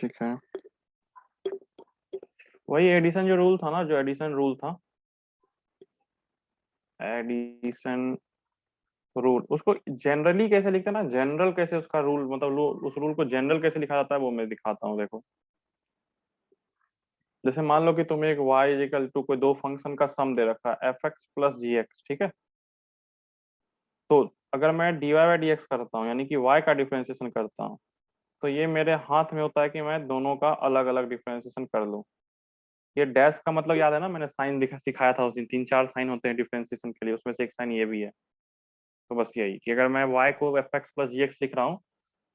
ठीक है, वही एडिशन जो रूल था ना, जो एडिशन रूल था, एडिशन रूल, उसको जनरली कैसे लिखते हैं ना, जनरल कैसे उसका रूल, मतलब उस रूल को जनरल कैसे लिखा जाता है वो मैं दिखाता हूँ। देखो, जैसे मान लो कि तुम्हें एक y इक्वल टू कोई दो फंक्शन का सम दे रखा है F x plus g x, ठीक है। तो अगर मैं dy बाई डी एक्स करता हूँ, यानी कि y का डिफरेंशिएशन करता हूँ, तो ये मेरे हाथ में होता है कि मैं दोनों का अलग अलग डिफरेंशिएशन कर लूँ। ये डैश का मतलब याद है ना, मैंने साइन दिखा सिखाया था उस दिन, तीन चार साइन होते हैं डिफरेंशिएशन के लिए, उसमें से एक साइन ये भी है। तो बस यही कि अगर मैं y को F x plus g x लिख रहा हूँ,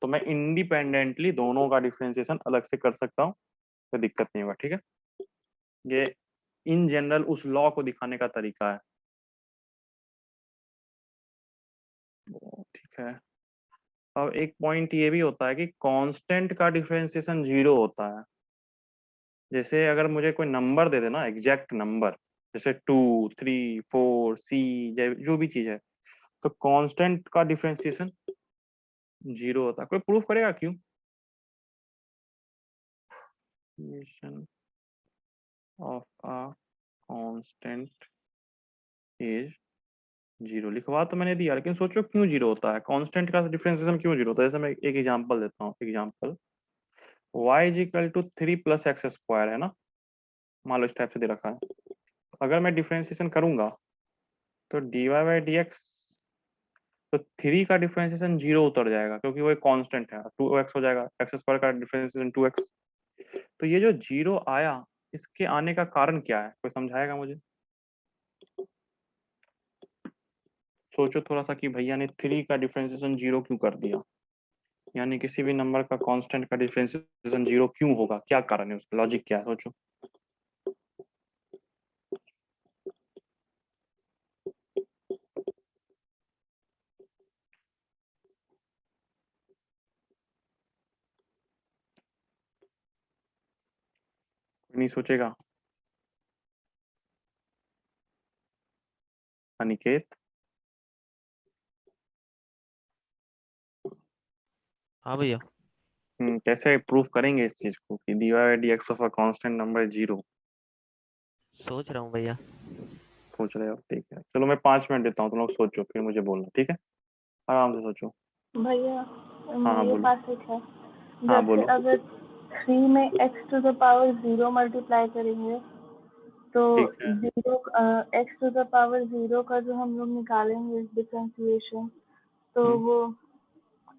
तो मैं इंडिपेंडेंटली दोनों का डिफरेंशिएशन अलग से कर सकता हूँ, कोई दिक्कत नहीं होगा, ठीक है। ये इन जनरल उस लॉ को दिखाने का तरीका है। ठीक है, अब एक पॉइंट ये भी होता है कि कांस्टेंट का डिफरेंशिएशन जीरो होता है। जैसे अगर मुझे कोई नंबर दे देना, एग्जैक्ट नंबर, जैसे 2, 3, 4 C, जो भी चीज है, तो कांस्टेंट का डिफरेंशिएशन जीरो होता है। कोई प्रूफ करेगा क्यों? Of a constant is zero लिखवा तो मैंने दिया, लेकिन सोचो क्यों जीरो होता है, कांस्टेंट का डिफरेंशिएशन क्यों जीरो होता है। जैसे मैं एक एग्जांपल देता हूँ, example y is equal to 3 + x² है ना, मान लो इस टाइप से दे रखा है। अगर मैं डिफरेंशिएशन करूंगा तो dy बाई डी एक्स, तो 3 का डिफरेंशिएशन जीरो उतर जाएगा, क्योंकि वो एक कांस्टेंट है, 2x हो जाएगा, x² का डिफरेंशिएशन 2x। तो ये जो जीरो आया, इसके आने का कारण क्या है, कोई समझाएगा मुझे? सोचो थोड़ा सा कि भैया ने 3 का डिफरेंशिएशन जीरो क्यों कर दिया, यानी किसी भी नंबर का कांस्टेंट का डिफरेंशिएशन जीरो क्यों होगा, क्या कारण है, उसका लॉजिक क्या है, सोचो। कोई नहीं सोचेगा? अनिकेत? हाँ भैया। कैसे प्रूफ करेंगे इस चीज को कि dy by d x of a constant number है जीरो? सोच रहा हूँ भैया। सोच रहे हो, ठीक है, चलो मैं 5 मिनट देता हूँ, तुम लोग सोचो फिर मुझे बोलना, ठीक है, आराम से सोचो। भैया हाँ हाँ मेरे बोलो। पास एक है। हाँ जैसे बोलो। अगर 3 में x⁻0 मल्टीप्लाई करेंगे तो ठीक है। जीरो x⁻0 का जो हम लोग निकालेंगे डिफरेंशिएशन, तो हम्म, वो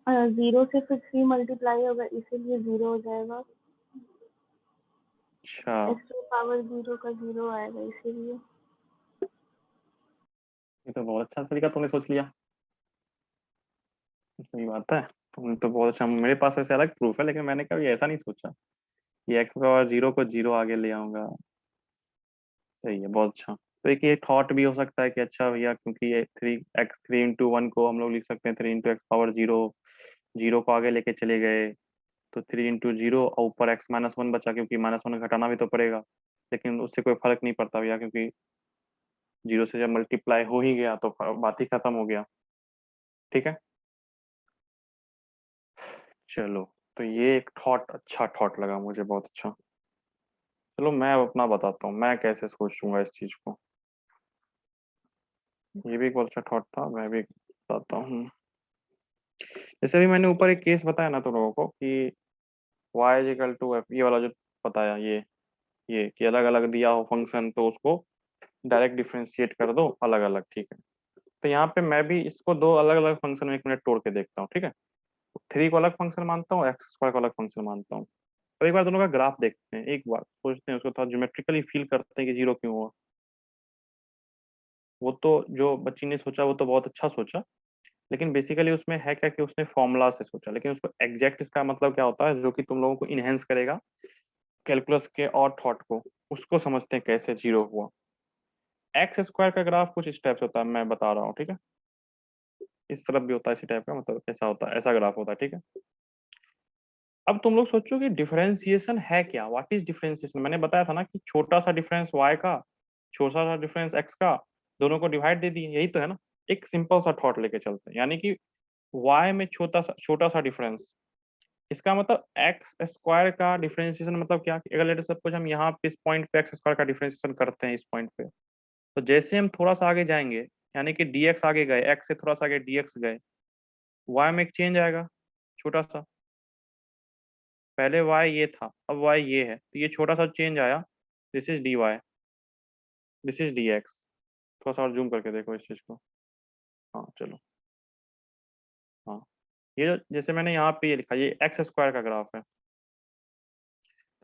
0 से फिर 3 मल्टीप्लाई होगा, इसीलिए 0 हो जाएगा। अच्छा, x⁻0 का 0 आएगा इसीलिए। ये तो बहुत अच्छा तरीका तुमने सोच लिया, सही बात है। तुमने तो बहुत अच्छा, मेरे पास वैसे अलग प्रूफ है, लेकिन मैंने कभी ऐसा नहीं सोचा कि एक्स और जीरो को जीरो आगे ले आऊंगा। सही है, बहुत अच्छा। तो एक ये थॉट भी हो सकता है कि अच्छा भैया, क्योंकि ये 3x3 × 1 को हम लोग लिख सकते हैं 3 × x⁻0, जीरो को आगे लेके चले गए, तो 3 × 0 और ऊपर x−1 बचा, क्योंकि -1 घटाना भी तो पड़ेगा, लेकिन उससे कोई फर्क नहीं पड़ता भैया, क्योंकि जीरो से जब मल्टीप्लाई हो ही गया तो बात ही खत्म हो गया। ठीक है, चलो, तो ये एक थॉट, अच्छा थॉट लगा मुझे, बहुत अच्छा। चलो मैं अब अपना बताता हूँ मैं कैसे सोचूंगा इस चीज को। ये भी एक बहुत अच्छा थॉट था, मैं भी बताता हूँ। जैसे भी मैंने ऊपर एक केस बताया ना तुम लोगों को कि y = f, ये वाला जो बताया, ये कि अलग अलग दिया हो फंक्शन तो उसको डायरेक्ट डिफरेंशिएट कर दो अलग अलग, ठीक है। तो यहाँ पे मैं भी इसको दो अलग अलग फंक्शन में 1 मिनट तोड़ के देखता हूँ, ठीक है। 3 को अलग फंक्शन मानता हूँ, x² को अलग फंक्शन मानता हूँ। तो एक बार दोनों का ग्राफ देखते हैं, एक बार सोचते हैं उसको, थोड़ा ज्योमेट्रिकली फील करते हैं कि जीरो क्यों हुआ। वो तो जो बच्ची ने सोचा वो तो बहुत अच्छा सोचा, लेकिन बेसिकली उसमें है क्या कि उसने फॉर्मूला से सोचा, लेकिन उसको एग्जैक्ट इसका मतलब क्या होता है, जो कि तुम लोगों को इनहेंस करेगा कैलकुलस के और थॉट को, उसको समझते हैं कैसे जीरो हुआ। x² का ग्राफ कुछ इस टाइप से होता है, मैं बता रहा हूँ, ठीक है। इस तरफ भी होता है इसी टाइप का, मतलब ऐसा होता है, ऐसा ग्राफ होता है, ठीक है। अब तुम लोग सोचो कि डिफरेंशिएशन है क्या, व्हाट इज डिफरेंशिएशन। मैंने बताया था ना कि छोटा सा डिफरेंस y का, छोटा सा डिफरेंस x का, दोनों को डिवाइड दे दिए, यही तो है ना। एक सिंपल सा थॉट लेके चलते हैं, यानी कि y में छोटा सा डिफरेंस इसका मतलब एक्स स्क्वायर का डिफरेंशिएशन मतलब क्या, अगर लेट सपोज हम यहाँ पे इस पॉइंट पे एक्स स्क्वायर का डिफरेंशिएशन करते हैं इस पॉइंट पे, तो जैसे हम थोड़ा सा आगे जाएंगे, यानी कि dx आगे गए, x से थोड़ा सा आगे dx गए, y में एक चेंज आएगा छोटा सा। पहले y ये था, अब y ये है, तो ये छोटा सा चेंज आया, this is dy, this is dx। थोड़ा सा और जूम करके देखो इस चीज को। हाँ चलो, हाँ ये जैसे मैंने यहाँ पे ये लिखा, ये एक्स स्क्वायर का ग्राफ है,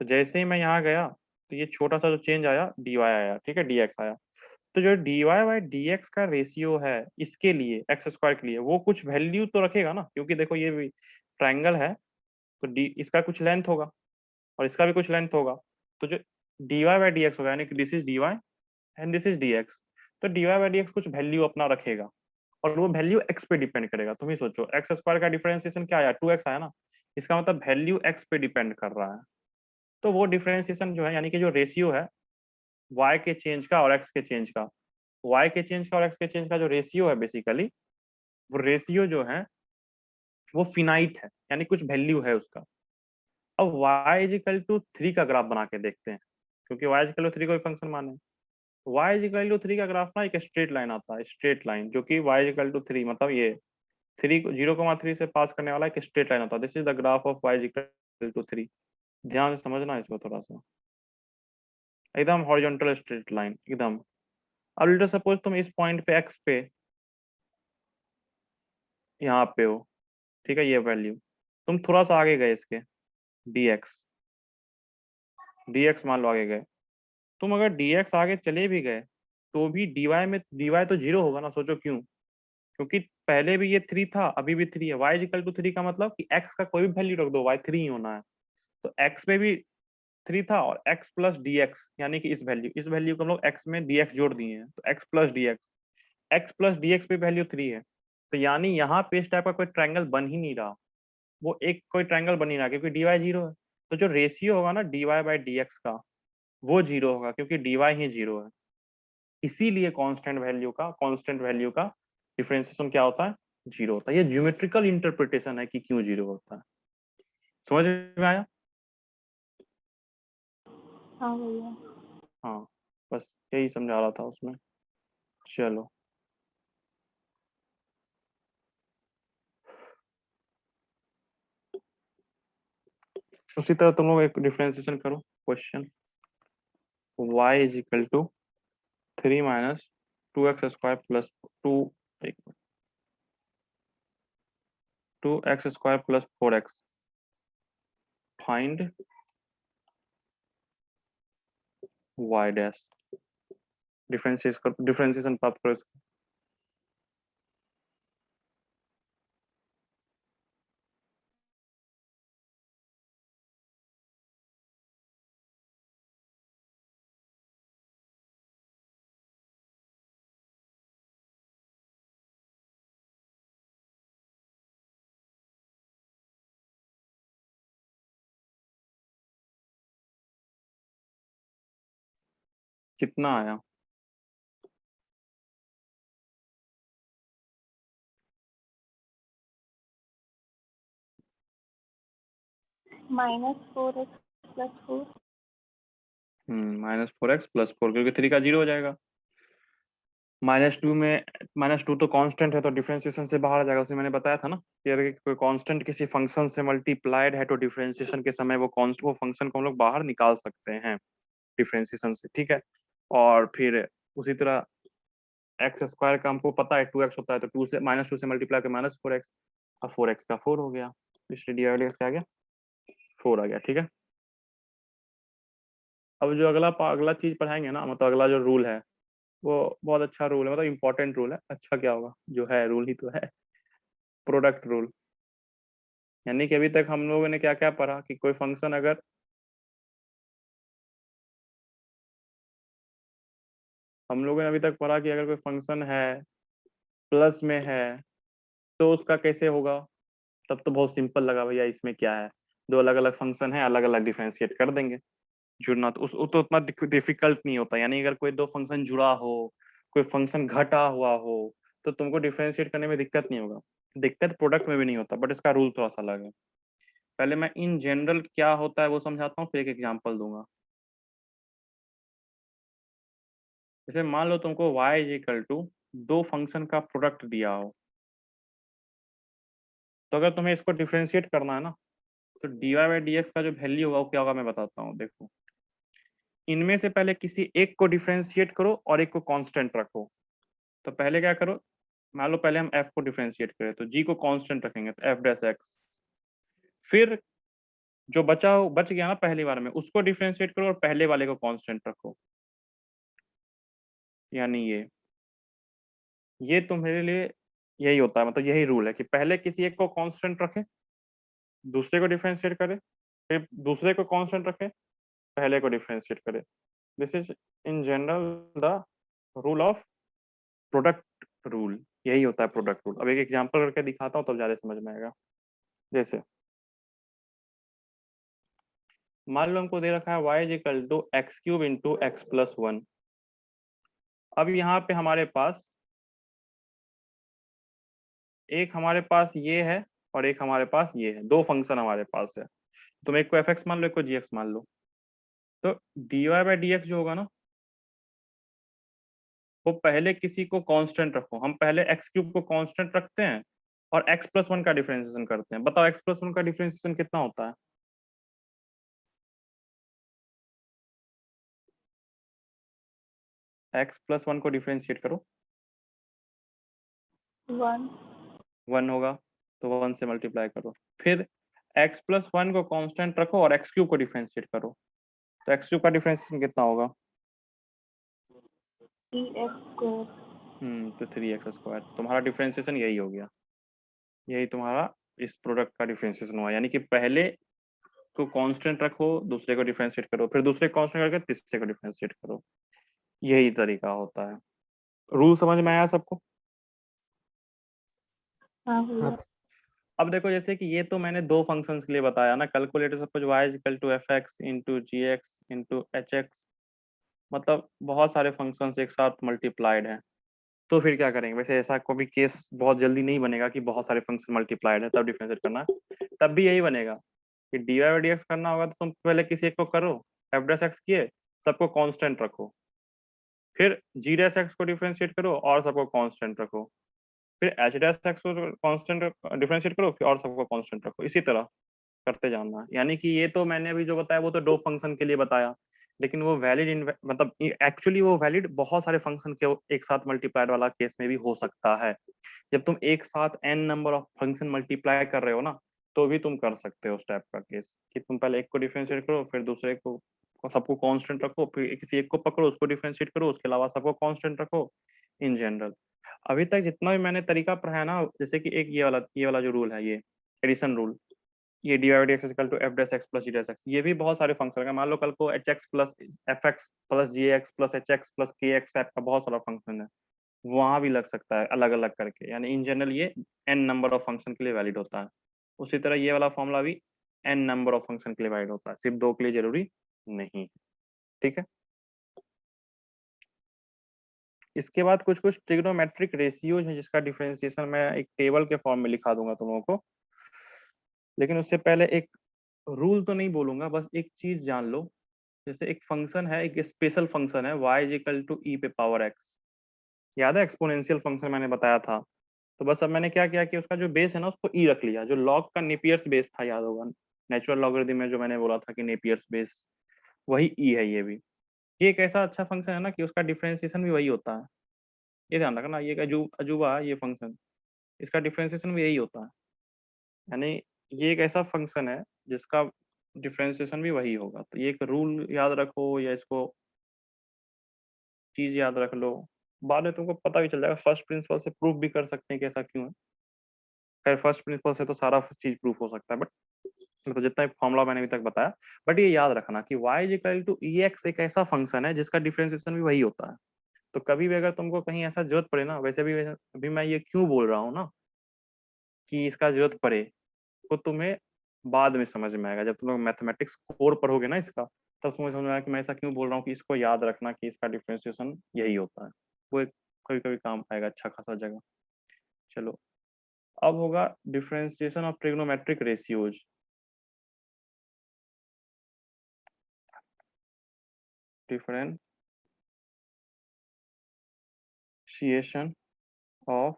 तो जैसे ही मैं यहाँ गया तो ये छोटा सा जो चेंज आया dy आया, ठीक है, dx आया। तो जो dy बाई dx का रेशियो है इसके लिए, एक्स स्क्वायर के लिए, वो कुछ वैल्यू तो रखेगा ना, क्योंकि देखो ये भी ट्राइंगल है, तो डी इसका कुछ लेंथ होगा और इसका भी कुछ लेंथ होगा, तो जो dy बाई dx होगा, यानी कि this is dy and this is dx, तो dy बाई dx कुछ वैल्यू अपना रखेगा, और वो वैल्यू x पे डिपेंड करेगा। तुम ही सोचो, एक्स स्क्वायर का डिफरेंशिएशन क्या आया, 2x आया ना, इसका मतलब वैल्यू x पे डिपेंड कर रहा है। तो वो डिफरेंशिएशन जो है, यानी कि जो रेशियो है y के चेंज का और x के चेंज का, y के चेंज का और x के चेंज का जो रेशियो है बेसिकली, वो रेशियो जो है वो फिनाइट है, यानी कुछ वैल्यू है उसका। अब y इज इक्वल टू 3 का ग्राफ बना के देखते हैं, क्योंकि y इज इक्वल टू 3 कोई फंक्शन माने। y इज इक्वल टू 3 का ग्राफ ना एक स्ट्रेट लाइन आता है, स्ट्रेट लाइन, जो कि y इज इक्वल टू 3 मतलब ये 0,3 से पास करने वाला एक स्ट्रेट लाइन होता है। This is the graph of y is equal to 3। ध्यान से समझना इसको थोड़ा सा, एकदम हॉरिजॉन्टल स्ट्रेट लाइन एकदम। अब लेट सपोज तुम इस पॉइंट पे x पे यहाँ पे हो, ठीक है, ये वैल्यू, तुम थोड़ा सा आगे गए इसके, dx dx मान लो आगे गए, तुम अगर dx आगे चले भी गए तो भी dy में dy तो 0 होगा ना। सोचो क्यों, क्योंकि पहले भी ये 3 था, अभी भी 3 है। y इक्वल टू 3 का मतलब कि x का कोई भी वैल्यू रख दो, y 3 ही होना है। तो x में भी 3 था और x प्लस dx, यानी कि इस वैल्यू को हम लोग x में dx जोड़ दिए हैं, तो x plus dx, x plus dx पे वैल्यू 3 है। तो यानी यहाँ पे इस टाइप का कोई ट्रायंगल बन ही नहीं रहा, वो एक कोई ट्रायंगल बन ही रहा, क्योंकि dy 0 है। तो जो रेशियो होगा ना dy बाई dx का, वो 0 होगा, क्योंकि dy ही 0 है। इसीलिए कांस्टेंट वैल्यू का डिफरेंशिएशन क्या होता है, 0 होता है। ये ज्योमेट्रिकल इंटरप्रिटेशन है कि क्यों 0 होता है। समझ में आया? हाँ भैया। हाँ, बस यही समझा रहा था उसमें। चलो, उसी तरह तुम लोग एक डिफरेंशिएशन करो। Question y is equal to 3 minus 2x square plus 2x square plus 4x, find y dash. Differentiation प्राप्त करो इसका। कितना आया? -4x+4। -4x प्लस 4, क्योंकि 3 का 0 हो जाएगा। -2 में -2 तो कांस्टेंट है, तो डिफरेंशिएशन से बाहर आ जाएगा। उसमें मैंने बताया था ना कि अगर कोई कांस्टेंट किसी फंक्शन से मल्टीप्लाइड है तो डिफरेंशिएशन के समय वो फंक्शन को हम लोग बाहर निकाल सकते हैं डिफरेंशिएशन से, ठीक है। और फिर उसी तरह एक्स स्क्वायर का हमको पता है 2x होता है, तो -2 से मल्टीप्लाई कर -4x, और 4x का 4 हो गया, इसलिए डी क्या आ गया, 4 आ गया, ठीक है। अब जो अगला चीज पढ़ाएंगे ना, मतलब अगला जो रूल है, वो बहुत अच्छा रूल है, मतलब इंपॉर्टेंट रूल है। अच्छा क्या होगा, जो है रूल ही तो है, प्रोडक्ट रूल। यानी कि अभी तक हम लोगों ने क्या क्या पढ़ा कि कोई फंक्शन अगर, हम लोगों ने अभी तक पढ़ा कि अगर कोई फंक्शन है प्लस में है तो उसका कैसे होगा। तब तो बहुत सिंपल लगा भैया, इसमें क्या है, दो अलग अलग फंक्शन है, अलग अलग डिफरेंशिएट कर देंगे। जुड़ना तो तो उतना डिफिकल्ट नहीं होता। यानी अगर कोई दो फंक्शन जुड़ा हो, कोई फंक्शन घटा हुआ हो, तो तुमको डिफरेंशिएट करने में दिक्कत नहीं होगा। दिक्कत प्रोडक्ट में भी नहीं होता, बट इसका रूल थोड़ा सा अलग है। पहले मैं इन जनरल क्या होता है वो समझाता हूँ, फिर एक एग्जांपल दूंगा। जैसे मान लो तुमको y इज इक्वल टू दो फंक्शन का प्रोडक्ट दिया हो, तो अगर तुम्हें इसको डिफरेंशिएट करना है ना, तो dy बाई डी का जो वैल्यू होगा वो क्या होगा मैं बताता हूँ। देखो, इनमें से पहले किसी एक को डिफरेंशिएट करो और एक को कांस्टेंट रखो। तो पहले क्या करो, मान लो पहले हम f को डिफरेंशिएट करें, तो g को कांस्टेंट रखेंगे, तो f डैश x। फिर जो बच गया ना पहली बार में, उसको डिफरेंशिएट करो और पहले वाले को कांस्टेंट रखो। यानी ये तुम्हारे लिए यही होता है, मतलब यही रूल है कि पहले किसी एक को कांस्टेंट रखे, दूसरे को डिफरेंशिएट करे, फिर दूसरे को कांस्टेंट रखे, पहले को डिफरेंशिएट करे। This is in general the rule of product rule. यही होता है प्रोडक्ट रूल। अब एक एग्जांपल करके दिखाता हूँ तब ज्यादा समझ में आएगा। जैसे मान लो हमको दे रखा है y is equal to x cube into x plus one. अब यहाँ पे हमारे पास ये है और एक हमारे पास ये है, दो फंक्शन हमारे पास है। तुम एक को एफ एक्स मान लो, एक को जी एक्स मान लो। तो d y by d x जो होगा ना, वो पहले किसी को कांस्टेंट रखो। हम पहले एक्स क्यूब को कांस्टेंट रखते हैं और एक्स प्लस वन का डिफरेंशिएशन करते हैं। बताओ एक्स प्लस वन का डिफरेंशिएशन कितना होता है? एक्स प्लस वन को डिफरेंशिएट करो, 1 वन होगा, तो वन से मल्टीप्लाई करो। फिर एक्स प्लस वन को कांस्टेंट रखो और एक्स क्यूब को डिफरेंशिएट करो, तो एक्स क्यूब का डिफरेंशिएशन कितना होगा? EX²। तो 3x²। तुम्हारा डिफरेंशिएशन यही हो गया। यही तुम्हारा इस प्रोडक्ट का डिफरेंशिएशन हुआ। यानी कि पहले को कांस्टेंट रखो, दूसरे को डिफरेंशिएट करो, फिर दूसरे को कांस्टेंट करके तीसरे को डिफरेंशिएट करो। यही तरीका होता है। रूल समझ में आया सबको? हाँ भैया। अब देखो, जैसे कि ये तो मैंने दो फंक्शंस के लिए बताया ना, calculator suppose y is equal to f x into g x into h x, मतलब बहुत सारे फंक्शंस एक साथ मल्टीप्लाइड हैं। तो फिर क्या करेंगे? वैसे ऐसा कोई केस बहुत जल्दी नहीं बनेगा कि बहुत सारे फंक्शन मल्टीप्लाइड है तब डिफरेंशिएट करना है। तब भी यही बनेगा कि डी वाई डी एक्स करना होगा, तो तुम पहले किसी एक को करो, एफ डैश एक्स किए, सबको कांस्टेंट रखो। फिर जी डैश एक्स को डिफरेंशिएट करो और सबको कांस्टेंट रखो। फिर एच डैश एक्स को कांस्टेंट डिफरेंशिएट करो और सबको कांस्टेंट रखो। इसी तरह करते जाना है। यानी कि ये तो मैंने अभी जो बताया वो तो दो फंक्शन के लिए बताया, लेकिन वो वैलिड मतलब एक्चुअली वो वैलिड बहुत सारे फंक्शन के एक साथ मल्टीप्लाइड वाला केस में भी हो सकता है। जब तुम एक साथ n number of function multiply कर रहे हो ना, तो भी तुम कर सकते हो उस टाइप का केस कि तुम पहले एक को डिफरेंशिएट करो, फिर दूसरे को सबको कांस्टेंट रखो, फिर किसी एक को पकड़ो, उसको डिफरेंशिएट करो, उसके अलावा सबको कांस्टेंट रखो इन जनरल। अभी तक जितना भी मैंने तरीका पढ़ाया ना, जैसे कि एक ये वाला जो रूल है, ये एडिशन रूल, ये d y d x equal to f dash x plus g dash x, ये भी बहुत सारे फंक्शन है। मान लो कल को h x plus f x plus g x plus h x plus k x type का बहुत सारा फंक्शन है, वहां भी लग सकता है अलग अलग करके। यानी इन जनरल ये एन नंबर ऑफ फंक्शन के लिए वैलिड होता है। उसी तरह ये वाला फॉर्मूला भी एन नंबर ऑफ फंक्शन के लिए वैलिड होता है, सिर्फ दो के लिए जरूरी नहीं। ठीक है। इसके बाद कुछ कुछ ट्रिग्नोमेट्रिक रेशियोज हैं जिसका डिफरेंशिएशन मैं एक टेबल के फॉर्म में लिखा दूंगा तुम लोगों को। लेकिन उससे पहले एक रूल तो नहीं बोलूंगा, बस एक चीज जान लो। जैसे एक फंक्शन है, एक स्पेशल फंक्शन है y इज इक्वल टू ई पे पावर x। याद है एक्सपोनेंशियल फंक्शन मैंने बताया था? तो बस अब मैंने क्या किया कि उसका जो बेस है ना उसको ई रख लिया, जो लॉग का नेपियर्स बेस था, याद होगा नेचुरल लॉगरिथम में जो मैंने बोला था कि नेपियर्स बेस, वही ई है ये भी। ये एक ऐसा अच्छा फंक्शन है ना कि उसका डिफरेंशिएशन भी वही होता है। ये ध्यान रखना, ये एक अजूबा है ये फंक्शन, इसका डिफरेंशिएशन भी यही होता है। यानी ये एक ऐसा फंक्शन है जिसका डिफरेंशिएशन भी वही होगा। तो ये एक रूल याद रखो या इसको चीज याद रख लो, बाद में तुमको पता भी चल जाएगा। फर्स्ट प्रिंसिपल से प्रूफ भी कर सकते हैं कि ऐसा क्यों है। खैर फर्स्ट प्रिंसिपल से तो सारा चीज प्रूफ हो सकता है, बट तो जितना भी फॉर्मूला मैंने अभी तक बताया, बट ये याद रखना कि y is equal to e x एक ऐसा फंक्शन है जिसका डिफरेंशिएशन भी वही होता है। तो कभी भी अगर तुमको कहीं ऐसा जरूरत पड़े ना, वैसे भी अभी मैं ये क्यों बोल रहा हूँ ना कि इसका जरूरत पड़े, तो तुम्हें बाद में समझ में आएगा। जब तुम लोग मैथमेटिक्स कोर पढ़ोगे ना इसका, तब तुम्हें समझ में आएगा कि मैं ऐसा क्यों बोल रहा हूँ कि इसको याद रखना कि इसका डिफरेंशिएशन यही होता है। वो एक कभी कभी काम आएगा अच्छा खासा जगह। चलो, अब होगा differentiation of trigonometric ratios. differentiation of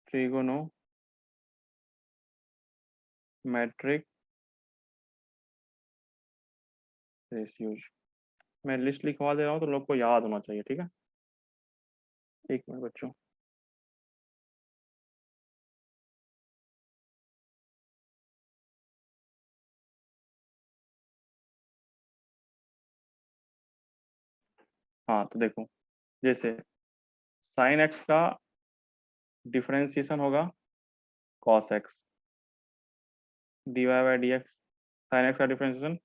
trigonometric ratios। मैं लिस्ट लिखवा दे रहा हूँ तो लोग को याद होना चाहिए, ठीक है। एक मिनट बच्चों। हाँ तो देखो, जैसे साइन एक्स का डिफरेंशिएशन होगा cos x, dy by d x. Sine x का differentiation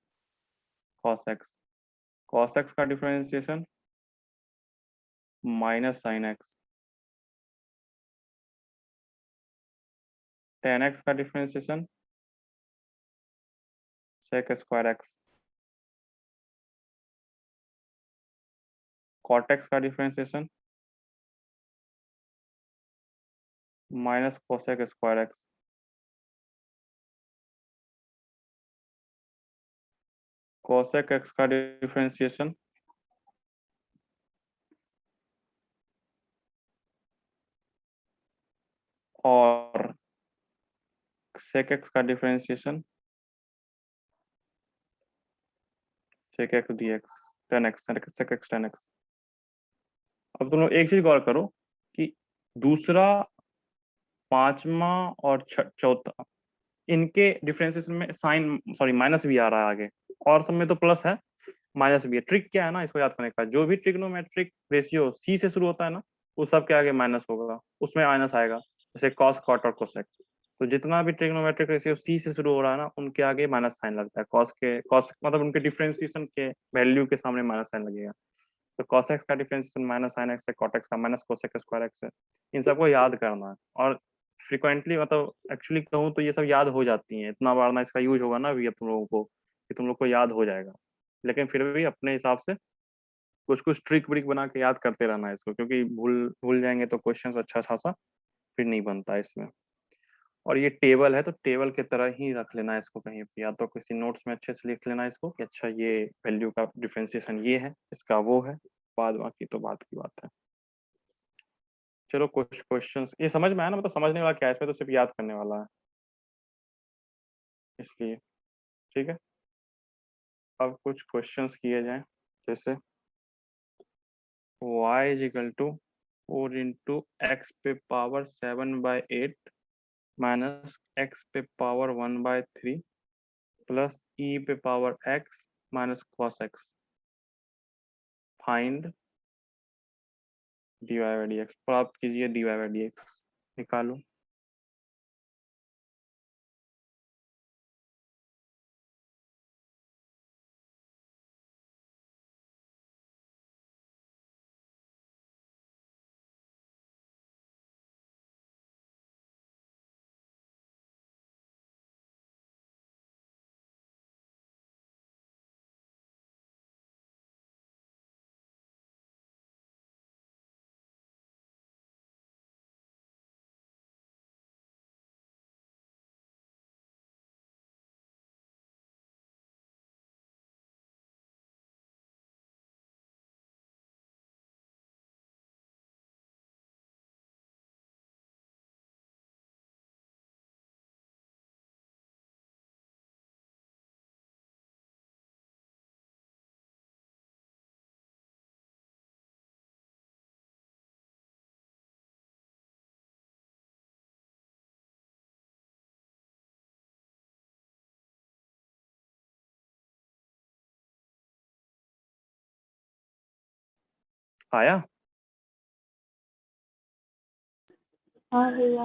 cos x, cos x का differentiation minus sine x, tan x का differentiation sec square x, cot x का differentiation minus cosec square x, cosec x का differentiation और sec x का differentiation sec x d x, tan x sec x tan x. अब तुम लोग एक चीज गौर करो कि दूसरा, पांचवा और चौथा, इनके डिफरेंशिएशन में साइन सॉरी माइनस भी आ रहा है आगे, और सब में तो प्लस है, माइनस भी है। ट्रिक क्या है ना इसको याद करने का, जो भी ट्रिग्नोमेट्रिक रेशियो सी से शुरू होता है ना, उस सब के आगे माइनस होगा, उसमें माइनस आएगा। जैसे कॉस कॉट और कोसेक, तो जितना भी ट्रिग्नोमेट्रिक रेशियो सी से शुरू हो रहा है ना, उनके आगे माइनस साइन लगता है। कॉस मतलब उनके डिफरेंशिएशन के वैल्यू के सामने माइनस साइन लगेगा। तो cos x का डिफरेंशिएशन माइनस sin x है, cot x का माइनस cosec स्क्वायर x है। इन सबको याद करना है, और फ्रिक्वेंटली मतलब एक्चुअली कहूँ तो ये सब याद हो जाती हैं। इतना बार ना इसका यूज होगा ना अभी अब तुम लोगों को कि तुम लोग को याद हो जाएगा, लेकिन फिर भी अपने हिसाब से कुछ कुछ ट्रिक व्रिक बना के याद करते रहना है इसको, क्योंकि भूल भूल जाएंगे तो क्वेश्चन अच्छा खासा फिर नहीं बनता इसमें। और ये टेबल है तो टेबल की तरह ही रख लेना इसको कहीं पे, या तो किसी नोट्स में अच्छे से लिख लेना इसको कि अच्छा ये वैल्यू का डिफरेंशिएशन ये है, इसका वो है, बाद बाकी तो बात की बात है। चलो कुछ क्वेश्चंस ये समझ में आया ना, मतलब समझने वाला क्या है इसमें, तो सिर्फ याद करने वाला है इसलिए, ठीक है। अब कुछ क्वेश्चंस किए जाएं, जैसे y is equal to 4 into x पे पावर 7/8 माइनस एक्स पे पावर 1/3 प्लस ई पे power x minus cos x. Find dy by d x, प्राप्त कीजिए dy बाई डी एक्स, निकालो। आया? हाँ भैया।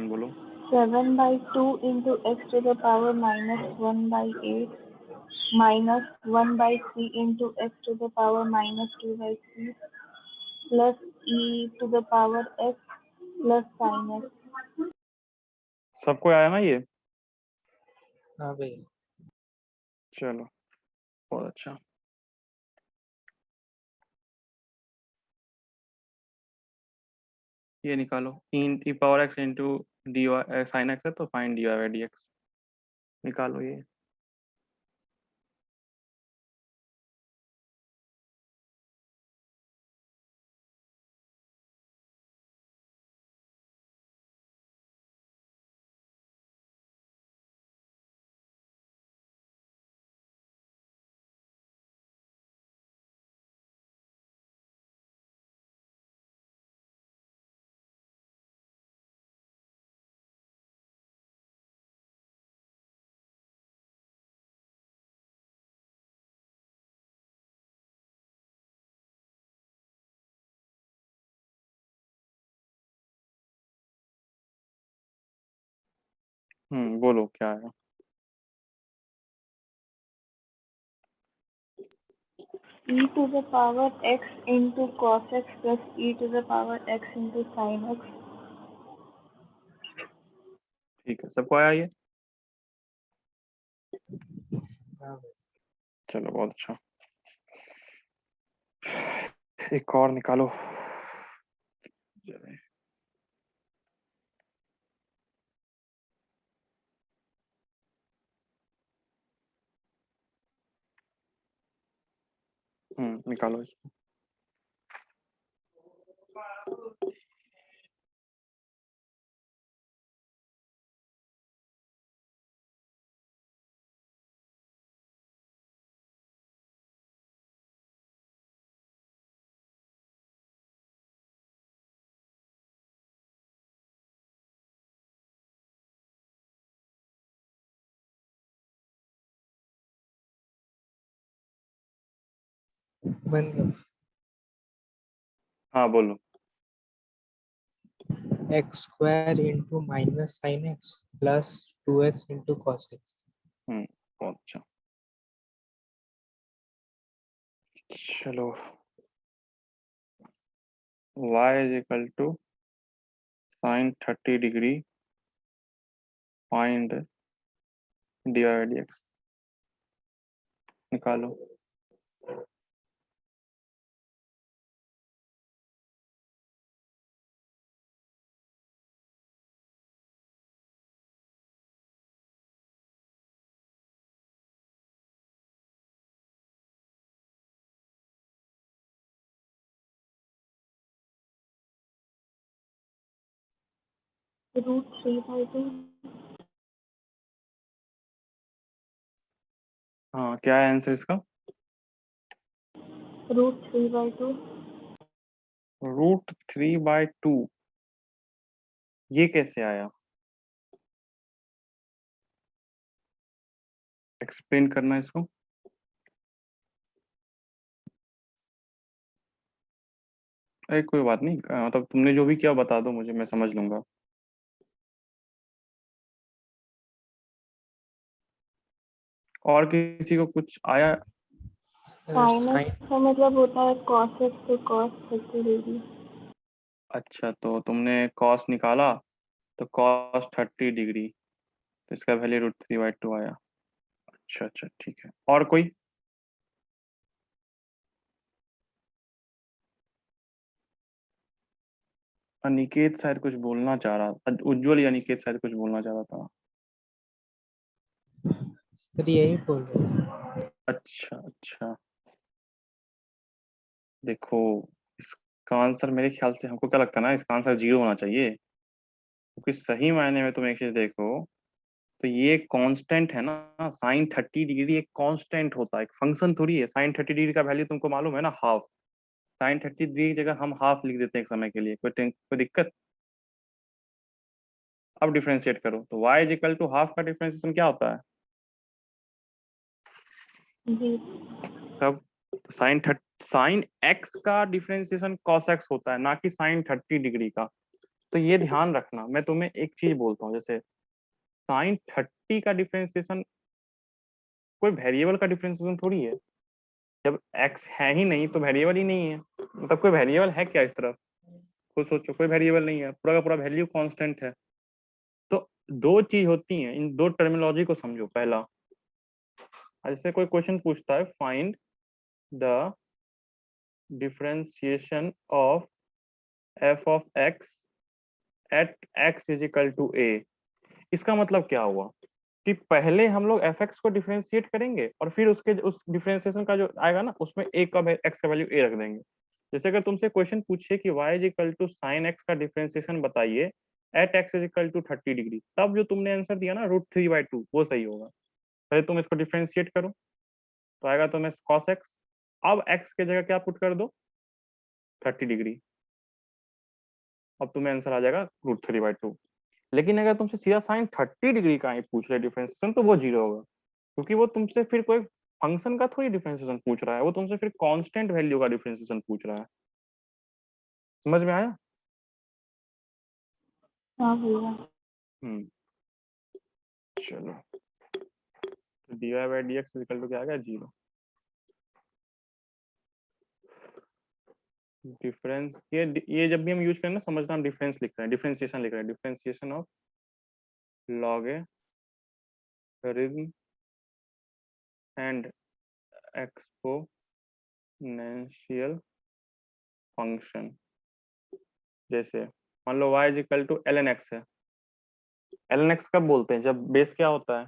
बोलो। 7/2 into x to the power -1/8 minus 1/3 into x to the power -2/3 plus e to the power x plus sin x। सबको आया ना ये? हाँ भैया। चलो बहुत अच्छा। ये निकालो, e power x into d sine x है तो find d y d x, निकालो ये। बोलो क्या है। e to the power x into cos x plus e to the power x into sin x. ठीक है, सबको आया ये? हाँ भैया। चलो बहुत अच्छा, एक और निकालो। निकालो इसको। बन गया। हाँ बोलो। X square into minus sine x plus 2x into cos x. बहुत अच्छा, चलो y is equal to sine 30 degree find dy by dx, निकालो। √3/2. हाँ क्या है आंसर इसका? √3/2. √3/2, ये कैसे आया? एक्सप्लेन करना इसको। अरे कोई बात नहीं, मतलब तुमने जो भी किया बता दो मुझे, मैं समझ लूंगा। और किसी को कुछ आया? sin साइन x का मतलब होता है cos x to cos 30 degree. अच्छा, तो तुमने कॉस निकाला तो कॉस 30 डिग्री, तो इसका वैल्यू √3/2 आया। अच्छा अच्छा ठीक है, और कोई? अनिकेत शायद कुछ बोलना चाह रहा, उज्जवल या अनिकेत शायद कुछ बोलना चाह रहा था। सर यही बोल रहे हैं। अच्छा अच्छा, देखो इसका आंसर मेरे ख्याल से, हमको क्या लगता है ना, इसका आंसर 0 होना चाहिए, क्योंकि सही मायने में तुम एक चीज देखो, तो ये कांस्टेंट है ना, साइन 30 डिग्री एक कांस्टेंट होता है, एक फंक्शन थोड़ी है। साइन 30 डिग्री का वैल्यू तुमको मालूम है ना, हाफ। साइन 30 डिग्री की जगह हम हाफ लिख देते हैं एक समय के लिए, कोई दिक्कत? अब डिफरेंशिएट करो, तो y is equal to half का डिफरेंशिएशन क्या होता है? जी. तब साइन x का डिफरेंशिएशन cos x होता है, ना कि साइन 30 डिग्री का। तो ये ध्यान रखना। मैं तुम्हें एक चीज बोलता हूँ, जैसे साइन 30 का डिफरेंशिएशन कोई वेरिएबल का डिफरेंशिएशन थोड़ी है। जब x है ही नहीं तो वेरिएबल ही नहीं है, मतलब कोई वेरिएबल है क्या इस तरफ? खुद सोचो, कोई वेरिएबल नहीं है, पूरा का पूरा वैल्यू कांस्टेंट है। तो दो चीज होती हैं, इन दो टर्मिनोलॉजी को समझो। पहला, जैसे कोई क्वेश्चन पूछता है find the differentiation of f of x at x is equal to a, इसका मतलब क्या हुआ कि पहले हम लोग fx को डिफरेंशिएट करेंगे और फिर उसके उस डिफरेंशिएशन का जो आएगा ना, उसमें a का x का वैल्यू a रख देंगे। जैसे अगर तुमसे क्वेश्चन पूछे कि y is equal to sine x का डिफरेंशिएशन बताइए at x is equal to 30 degree, तब जो तुमने आंसर दिया ना √3/2, वो सही होगा। पहले तुम इसको डिफरेंशिएट करो, तो आएगा तुम्हें cos x, अब x के जगह क्या पुट कर दो, 30 डिग्री, अब तुम्हें आंसर आ जाएगा √3/2। लेकिन अगर तुमसे सीधा साइन 30 डिग्री का ही पूछ रहे डिफरेंशिएशन, तो वो 0 होगा, क्योंकि वो तुमसे फिर कोई फंक्शन का थोड़ी डिफरेंशिएशन पूछ रहा है, वो तुमसे फिर कांस्टेंट वैल्यू का डिफरेंशिएशन पूछ रहा है। समझ में आया? हाँ भैया. हम्म चलो तो dy by d x equal to क्या आ गया 0। डिफरेंस ये जब भी हम यूज करें ना समझना हम डिफरेंस लिख रहे हैं, डिफरेंशिएशन लिख रहे हैं, differentiation of logarithm and exponential function. जैसे मान लो y is equal to ln x है। ln x कब बोलते हैं? जब बेस क्या होता है?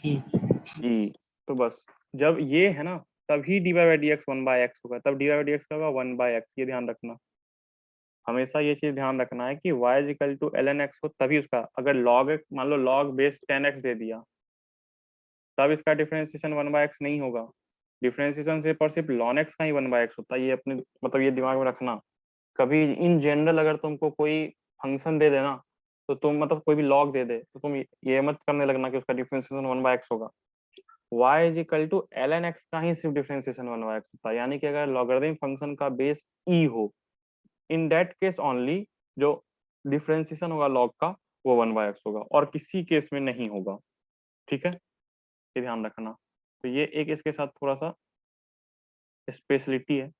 E e। तो बस जब ये है ना तभी dy by d x 1/x होगा, तब dy बाई डी एक्स का होगा 1/x। ये ध्यान रखना, हमेशा ये चीज ध्यान रखना है कि y is equal to ln x हो तभी उसका, अगर log x मान लो log बेस 10x दे दिया तब इसका डिफरेंशिएशन 1/x नहीं होगा। डिफरेंशिएशन सिर्फ और सिर्फ ln x का ही 1/x होता है। ये अपने मतलब ये दिमाग में रखना। कभी इन जनरल अगर तुमको कोई फंक्शन दे देना तो तुम मतलब कोई भी लॉग दे दे तो तुम ये मत करने लगना कि उसका डिफरेंशिएशन 1/x होगा। y is equal to ln x का ही सिर्फ डिफरेंशिएशन 1/x होता है। यानी कि अगर लॉगरिथम फंक्शन का बेस e हो, इन दैट केस ओनली जो डिफरेंशिएशन होगा लॉग का वो 1/x होगा, और किसी केस में नहीं होगा। ठीक है, ये ध्यान रखना। तो ये एक इसके साथ थोड़ा सा स्पेशलिटी है।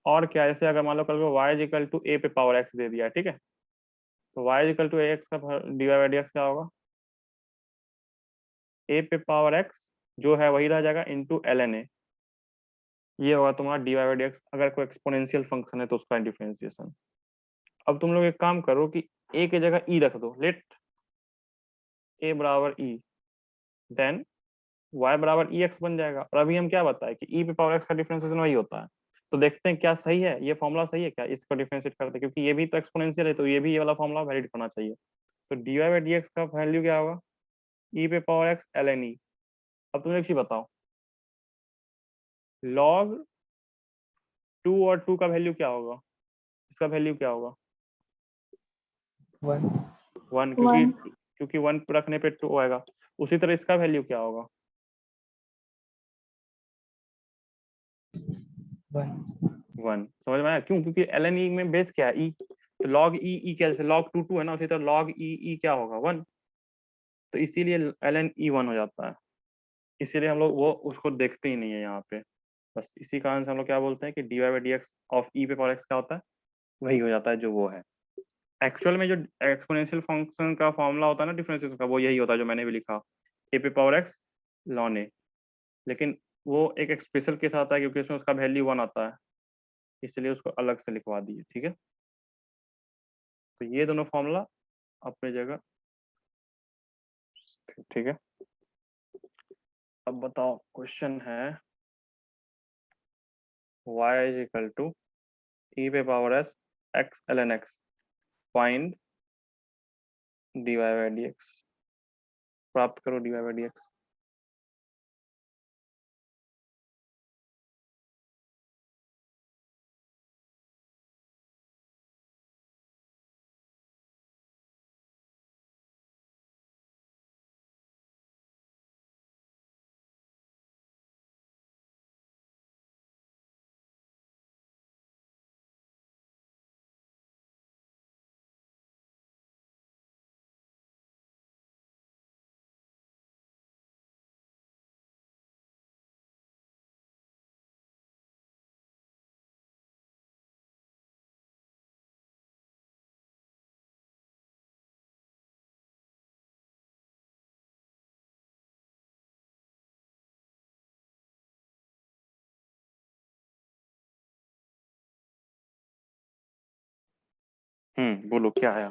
और क्या, जैसे अगर मान लो कल को y is equal to a पे पावर x दे दिया, ठीक है, तो y is equal to ax का dy बाई डी एक्स क्या होगा? a पे पावर x जो है वही रह जाएगा इंटू ln a। ये होगा तुम्हारा dy बाई डी एक्स। अगर कोई एक्सपोनेंशियल फंक्शन है तो उसका डिफरेंशिएशन। अब तुम लोग एक काम करो कि a की जगह e रख दो, लेट a बराबर e, देन y बराबर ex बन जाएगा। और अभी हम क्या बताए कि e पे पावर x का डिफरेंशिएशन वही होता है। तो देखते हैं क्या सही है, ये फॉर्मूला सही है क्या इसको डिफरेंशिएट करते, क्योंकि ये भी तो एक्सपोनेंशियल है तो ये भी ये वाला फॉर्मूला वैलिड होना चाहिए। तो dy बाई डी एक्स का वैल्यू क्या होगा? e पे पावर x ln e। अब तुम एक चीज बताओ, log 2 और 2 का वैल्यू क्या होगा? इसका वैल्यू क्या होगा? 1 1, क्योंकि 1 क्योंकि 1 रखने पे 2 आएगा। उसी तरह इसका वैल्यू क्या होगा? 1 1। समझ में आया क्यों? क्योंकि ln e में बेस क्या है? e। तो log e कैसे? log 2 2 है ना, उसी तरह log e क्या होगा? 1। तो इसीलिए ln e 1 हो जाता है। इसीलिए हम लोग वो उसको देखते ही नहीं है यहाँ पे। बस इसी कारण से हम लोग क्या बोलते हैं कि dy by d x of e पे पावर x क्या होता है? वही हो जाता है जो वो है। एक्चुअल में जो एक्सपोनेंशियल फंक्शन का फॉर्मूला होता है ना डिफरेंशिएशन का, वो यही होता है जो मैंने भी लिखा, a पे पावर x ln a। लेकिन वो एक स्पेशल केस आता है क्योंकि उसमें उसका वैल्यू 1 आता है, इसलिए उसको अलग से लिखवा दिए। ठीक है, तो ये दोनों फॉर्मूला अपनी जगह। ठीक है, अब बताओ क्वेश्चन है y is equal to e पे power s x ln x, find dy by d x. प्राप्त करो dy बाई डी एक्स। बोलो क्या है?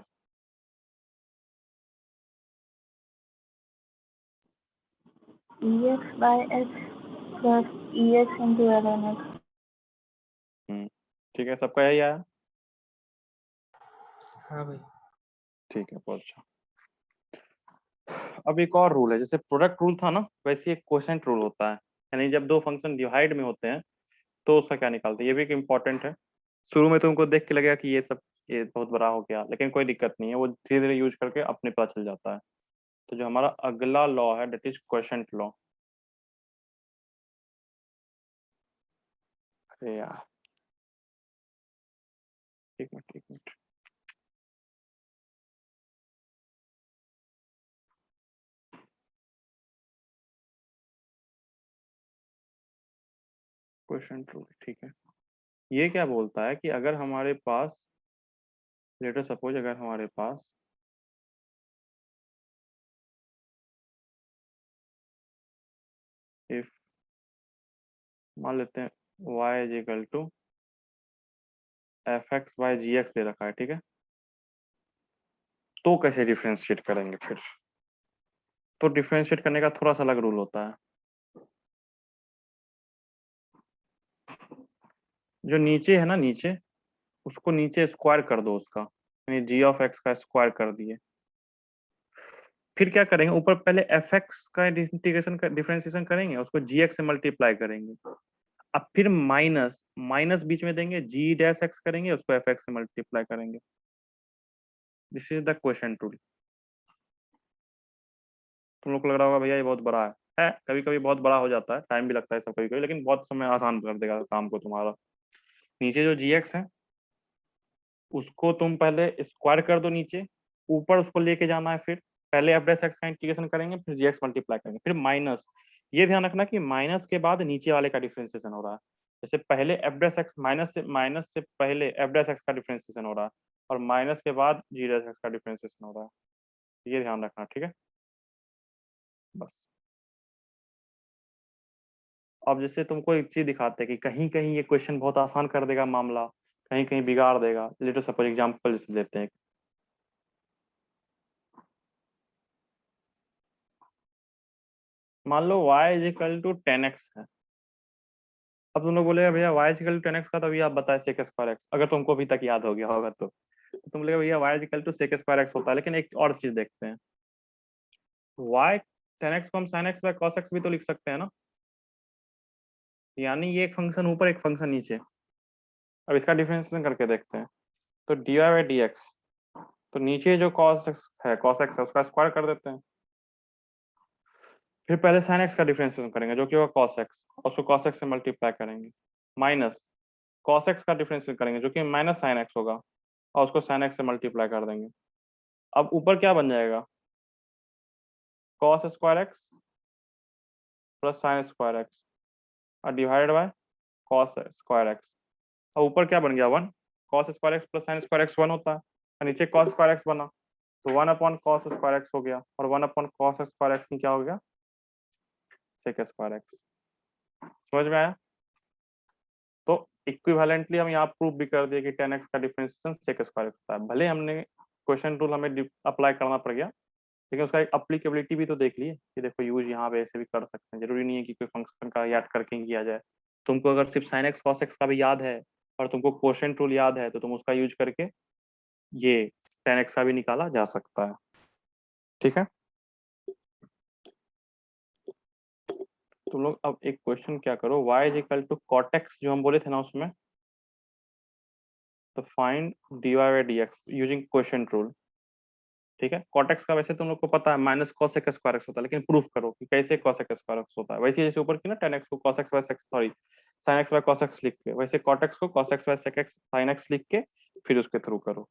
ex by x plus ex into ln x। ठीक है, सबका यही आया? हाँ भाई। ठीक है, बहुत अच्छा। अब एक और रूल है, जैसे प्रोडक्ट रूल था ना वैसे एक क्वोशेंट रूल होता है। यानी जब दो फंक्शन डिवाइड में होते हैं तो उसका क्या निकालते हैं, ये भी एक इम्पोर्टेंट है। शुरू में तुमको देख के लगेगा कि ये बहुत बड़ा हो गया, लेकिन कोई दिक्कत नहीं है, वो धीरे धीरे यूज करके अपने पता चल जाता है। तो जो हमारा अगला लॉ है दैट इज क्वोशेंट लॉ। अरे यार, एक मिनट। क्वेश्चन ट्रू, ठीक है। ये क्या बोलता है कि अगर हमारे पास, लेटर सपोज अगर हमारे पास इफ मान लेते हैं y is equal to f x by g x दे रखा है, ठीक है, तो कैसे डिफ्रेंशिएट करेंगे फिर? तो डिफ्रेंशिएट करने का थोड़ा सा अलग रूल होता है। जो नीचे है ना, नीचे उसको नीचे स्क्वायर कर दो उसका, यानी जी ऑफ एक्स का स्क्वायर कर दिए। फिर क्या करेंगे, ऊपर पहले एफ एक्स का इंटीग्रेशन का डिफरेंशिएशन करेंगे, उसको जी एक्स से मल्टीप्लाई करेंगे। अब फिर माइनस माइनस बीच में देंगे, जी डैश एक्स करेंगे, उसको एफ एक्स से मल्टीप्लाई करेंगे। This is the question tool. तुम लोग को लग रहा होगा भैया ये बहुत बड़ा है, कभी कभी बहुत बड़ा हो जाता है, टाइम भी लगता है सब कभी कभी, लेकिन बहुत समय आसान कर देगा काम को तुम्हारा। नीचे जो जी एक्स है उसको तुम पहले स्क्वायर कर दो नीचे, ऊपर उसको लेके जाना है, फिर पहले एफ डैश एक्स का इंटीग्रेशन करेंगे, फिर जी एक्स मल्टीप्लाई करेंगे, फिर माइनस। ये ध्यान रखना कि माइनस के बाद नीचे वाले का डिफरेंशिएशन हो रहा है। जैसे पहले एफ डैश एक्स माइनस से पहले एफ डैश एक्स का डिफरेंशिएशन हो रहा है, और माइनस के बाद जी डैश एक्स का डिफरेंशिएशन हो रहा है। ये ध्यान रखना, ठीक है। बस अब जैसे तुमको एक चीज दिखाते हैं कि कहीं कहीं ये क्वेश्चन बहुत आसान कर देगा मामला, कहीं कहीं बिगाड़ देगा। लेटर सपोज एग्जांपल जैसे लेते हैं, मान लो y is equal to 10x है। अब तुम लोग बोलेगा भैया y is equal to 10x का तो अभी आप बताए sec स्क्वायर x, अगर तुमको अभी तक याद हो गया होगा तो तुम बोलेगा भैया y is equal to sec square x होता है। लेकिन एक और चीज देखते हैं, y 10x को हम sin x by cos x भी तो लिख सकते हैं ना, यानी ये एक फंक्शन ऊपर एक फंक्शन नीचे। अब इसका डिफरेंशिएशन करके देखते हैं, तो dy बाई dx, तो नीचे जो cos x है उसका स्क्वायर कर देते हैं। फिर पहले sin x का डिफरेंशिएशन करेंगे जो कि होगा cos x, और उसको cos x से मल्टीप्लाई करेंगे, माइनस cos x का डिफरेंशिएशन करेंगे जो कि माइनस sin x होगा, और उसको sin x से मल्टीप्लाई कर देंगे। अब ऊपर क्या बन जाएगा, cos square x plus sin square x और divided by cos square x। अब ऊपर क्या बन गया, 1, cos square x plus sin square x 1 होता है, और नीचे cos स्क्वायर x बना, तो 1 अपॉन cos स्क्वायर x हो गया, और 1 अपॉन cos स्क्वायर x में क्या हो गया, sec स्क्वायर x। समझ में आया? तो इक्विवेलेंटली हम यहाँ प्रूव भी कर दिए कि 10x का डिफरेंशिएशन sec स्क्वायर x होता है। भले हमने क्वेश्चन टूल हमें अप्लाई करना पड़ गया, लेकिन उसका एक अप्लीकेबिलिटी भी तो देख लिए कि देखो यूज यहाँ पे ऐसे भी कर सकते हैं, जरूरी नहीं है कि कोई फंक्शन का याद करके ही किया जाए। तुमको अगर सिर्फ sin x cos x का भी याद है और तुमको क्वेश्चन टूल याद है, तो तुम उसका यूज करके ये tan x का भी निकाला जा सकता है, ठीक है। तुम लोग अब एक क्वेश्चन क्या करो, y is equal to cot x जो हम बोले थे ना उसमें, तो find dy by dx using question rule, ठीक है। cot x का वैसे तुम लोग को पता है minus cos x square x होता है, लेकिन प्रूफ करो कि कैसे cos x स्क्वायर x होता है। वैसे जैसे ऊपर की ना tan x को cos x by sorry sin x by cos x लिख के, वैसे cot x को cos x by sec x sin x लिख के फिर उसके थ्रू करो।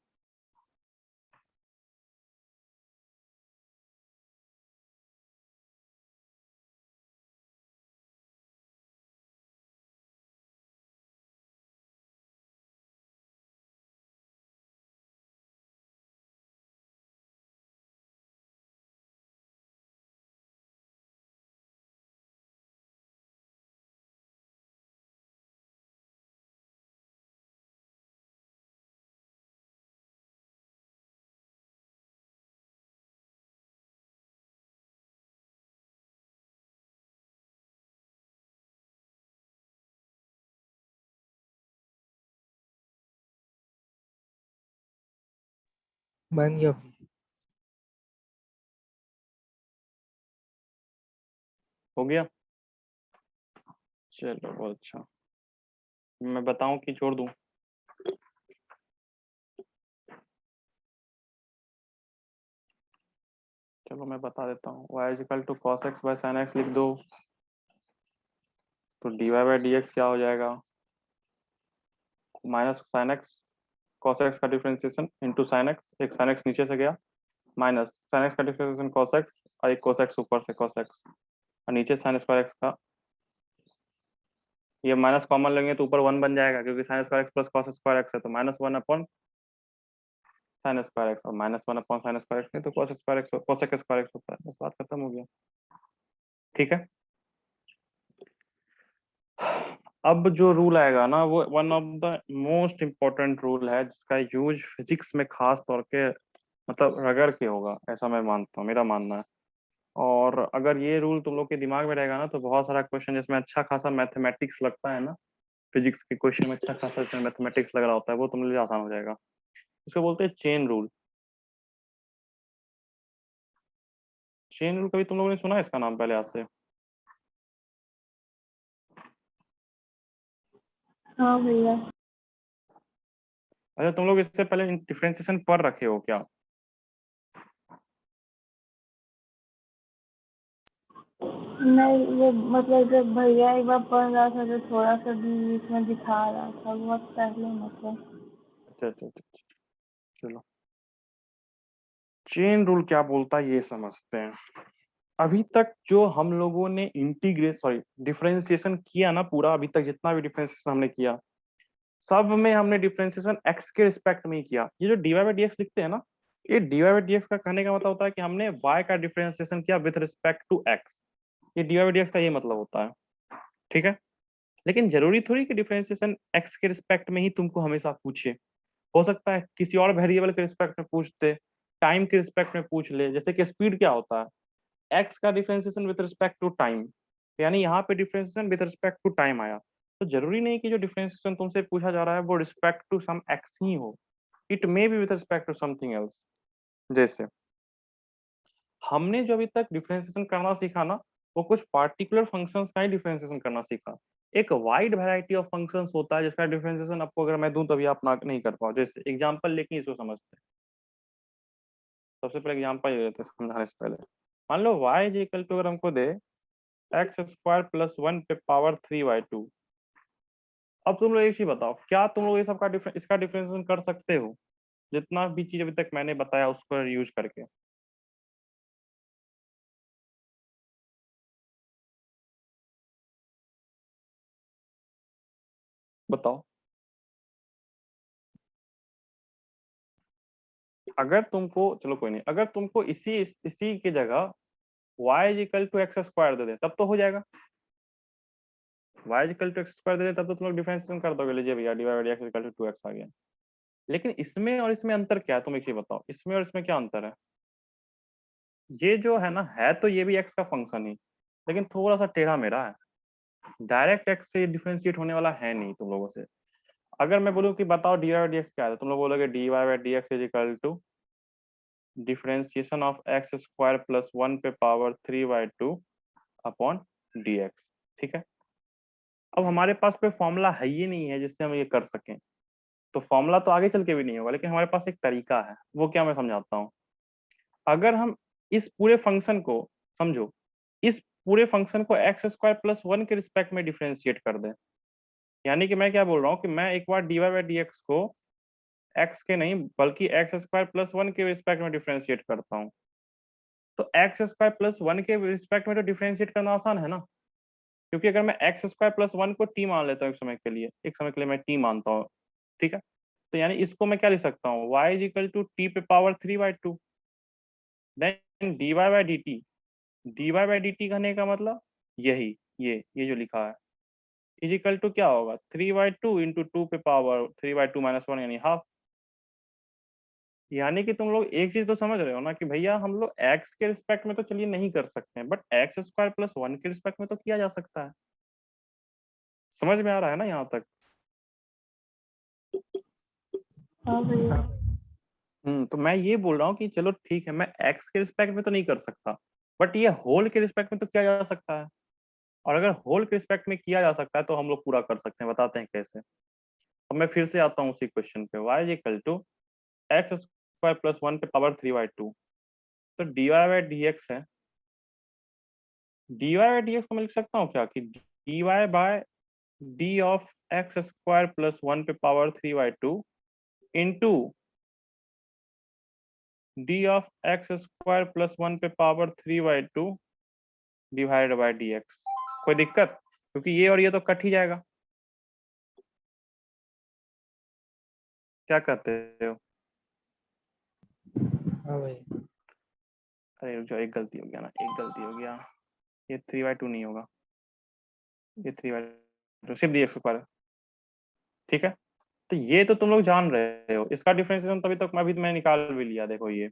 बन गया भाई। हो गया, चलो बहुत अच्छा। मैं बताऊं कि छोड़ दूं? चलो मैं बता देता हूँ, y is equal to cos x by sin x लिख दो, तो dy बाई dx क्या हो जाएगा, minus sin x cos x का डिफरेंशिएशन इंटू sin x, एक sin x नीचे से गया, माइनस sin x का डिफरेंशिएशन cos x और एक cos x ऊपर से cos x, और नीचे sin स्क्वायर x का ये माइनस कॉमन लेंगे तो ऊपर 1 बन जाएगा, क्योंकि sine square x plus cos square x है, तो -1 अपॉन साइन स्क्वायर एक्स, और -1 अपॉन साइन स्क्वायर एक्स है तो cos square x, cosec square x होता है। बस बात खत्म हो गया। ठीक है, अब जो रूल आएगा ना वो one of the most important rule है, जिसका यूज फिजिक्स में खास तौर के मतलब रगड़ के होगा, ऐसा मैं मानता हूँ, मेरा मानना है। और अगर ये रूल तुम लोग के दिमाग में रहेगा ना तो बहुत सारा क्वेश्चन जिसमें अच्छा खासा मैथमेटिक्स लगता है ना, फिजिक्स के क्वेश्चन में अच्छा खासा इसमें मैथमेटिक्स लग रहा होता है, वो तुम लिए आसान हो जाएगा। इसको बोलते हैं चेन रूल। चेन रूल कभी तुम लोगों ने सुना है इसका नाम पहले आज से? हाँ भैया। अच्छा, तुम लोग इससे पहले डिफरेंशिएशन पढ़ रखे हो क्या? नहीं, ये मतलब जब भैया एक बार पढ़ रहा था तो थोड़ा सा भी इसमें दिखा रहा था, बहुत पहले मतलब। अच्छा अच्छा अच्छा अच्छा, चलो चेन रूल क्या बोलता है ये समझते हैं। अभी तक जो हम लोगों ने डिफरेंशिएशन किया ना, पूरा अभी तक जितना भी डिफरेंशिएशन हमने किया, सब में हमने डिफरेंशिएशन एक्स के रिस्पेक्ट में ही किया। ये जो dy बाई dx लिखते हैं ना, ये dy बाई dx का कहने का मतलब होता है कि हमने y का डिफरेंशिएशन किया विथ रिस्पेक्ट टू x। ये dy बाई dx का ये मतलब होता है। ठीक है, लेकिन जरूरी थोड़ी कि डिफरेंशिएशन x के रिस्पेक्ट में ही तुमको हमेशा पूछे। हो सकता है किसी और वेरिएबल के रिस्पेक्ट में पूछ दे, टाइम के रिस्पेक्ट में पूछ ले। जैसे कि स्पीड क्या होता है, x का differentiation with respect to time, यानी यहाँ पे differentiation with respect to time आया। तो जरूरी नहीं कि जो डिफरेंशिएशन तुमसे पूछा जा रहा है वो रिस्पेक्ट टू सम x ही हो, it may be with respect to something else. जैसे हमने जो अभी तक डिफरेंशिएशन करना सीखा ना, वो कुछ पार्टिकुलर फंक्शंस का ही डिफरेंशिएशन करना सीखा। एक वाइड वैरायटी ऑफ फंक्शंस होता है जिसका डिफरेंशिएशन आपको अगर मैं दूं तभी आप ना नहीं कर पाओ। जैसे एग्जांपल लेके इसको समझते हैं। सबसे पहले एग्जांपल ले लेते हैं समझाने से पहले। मान लो y इज इक्वल टू, अगर हमको दे एक्स स्क्वायर प्लस 1 पे पावर 3/2। अब तुम लोग एक चीज बताओ, क्या तुम लोग ये सब का इसका डिफरेंशिएशन कर सकते हो, जितना भी चीज अभी तक मैंने बताया उसको यूज करके? बताओ। अगर तुमको, चलो कोई नहीं, अगर तुमको इसी की जगह y is equal to x square दे दे तब तो हो जाएगा। y is equal to x square दे दे तब तो तुम लोग डिफरेंशिएशन कर दोगे, लीजिए भैया dy by dx equal to 2x आ गया। लेकिन इसमें और इसमें अंतर क्या है, तुम एक चीज बताओ, इसमें और इसमें क्या अंतर है? ये जो है ना, है तो ये भी x का फंक्शन ही, लेकिन थोड़ा सा टेढ़ा मेढ़ा है। डायरेक्ट x से डिफरेंशिएट होने वाला है नहीं तुम लोगों से। अगर मैं बोलूँ कि बताओ dy बाई dx क्या है, तो तुम लोग बोलोगे dy by dx is equal to differentiation of x square plus 1 पे पावर 3/2 अपॉन dx। ठीक है, अब हमारे पास कोई फॉर्मूला है ही नहीं है जिससे हम ये कर सकें, तो फॉर्मूला तो आगे चल के भी नहीं होगा, लेकिन हमारे पास एक तरीका है। वो क्या, मैं समझाता हूँ। अगर हम इस पूरे फंक्शन को, समझो, इस पूरे फंक्शन को एक्स स्क्वायर प्लस 1 के रिस्पेक्ट में डिफरेंशिएट कर दें, यानी कि मैं क्या बोल रहा हूँ कि मैं एक बार dy बाई dx को x के नहीं बल्कि एक्स स्क्वायर प्लस 1 के रिस्पेक्ट में डिफरेंशिएट करता हूँ, तो एक्स स्क्वायर प्लस 1 के रिस्पेक्ट में तो डिफरेंशिएट करना आसान है ना। क्योंकि अगर मैं एक्स स्क्वायर प्लस 1 को t मान लेता हूँ एक समय के लिए मैं t मानता हूँ, ठीक है, तो यानी इसको मैं क्या लिख सकता हूँ, y is equal to t पे power 3/2, then dy by dt कहने का मतलब यही, ये जो लिखा है इज इक्वल टू क्या होगा, 3/2 इंटू 2 पे पावर 3/2 माइनस 1 यानी हाफ। यानी कि तुम लोग एक चीज तो समझ रहे हो ना कि भैया हम लोग x के रिस्पेक्ट में तो चलिए नहीं कर सकते हैं, बट एक्स स्क्वायर प्लस 1 के रिस्पेक्ट में तो किया जा सकता है। समझ में आ रहा है ना यहाँ तक? हाँ भैया। हाँ भाई। तो मैं ये बोल रहा हूँ कि चलो ठीक है, मैं x के रिस्पेक्ट में तो नहीं कर सकता, बट ये होल के रिस्पेक्ट में तो किया जा सकता है। और अगर होल के रिस्पेक्ट में किया जा सकता है तो हम लोग पूरा कर सकते हैं, बताते हैं कैसे। अब मैं फिर से आता हूँ उसी क्वेश्चन पे, y is equal to x square plus 1 पे पावर 3/2, तो dy बाई dx है। dy बाई dx को मैं लिख सकता हूँ क्या कि dy by d of x square plus 1 पे power 3/2 into d of x square plus 1 पे पावर 3/2 डिवाइडेड बाय dx। कोई दिक्कत? क्योंकि ये और ये तो कट ही जाएगा। क्या कहते हो? हाँ भैया। अरे रुक जाओ, एक गलती हो गया ना, एक गलती हो गया। ये 3/2 नहीं होगा, ये 3/2 सिर्फ dx स्क्वायर, ठीक है। तो ये तो तुम लोग जान रहे हो, इसका डिफरेंशिएशन तभी तक अभी तो मैं निकाल भी लिया, देखो ये।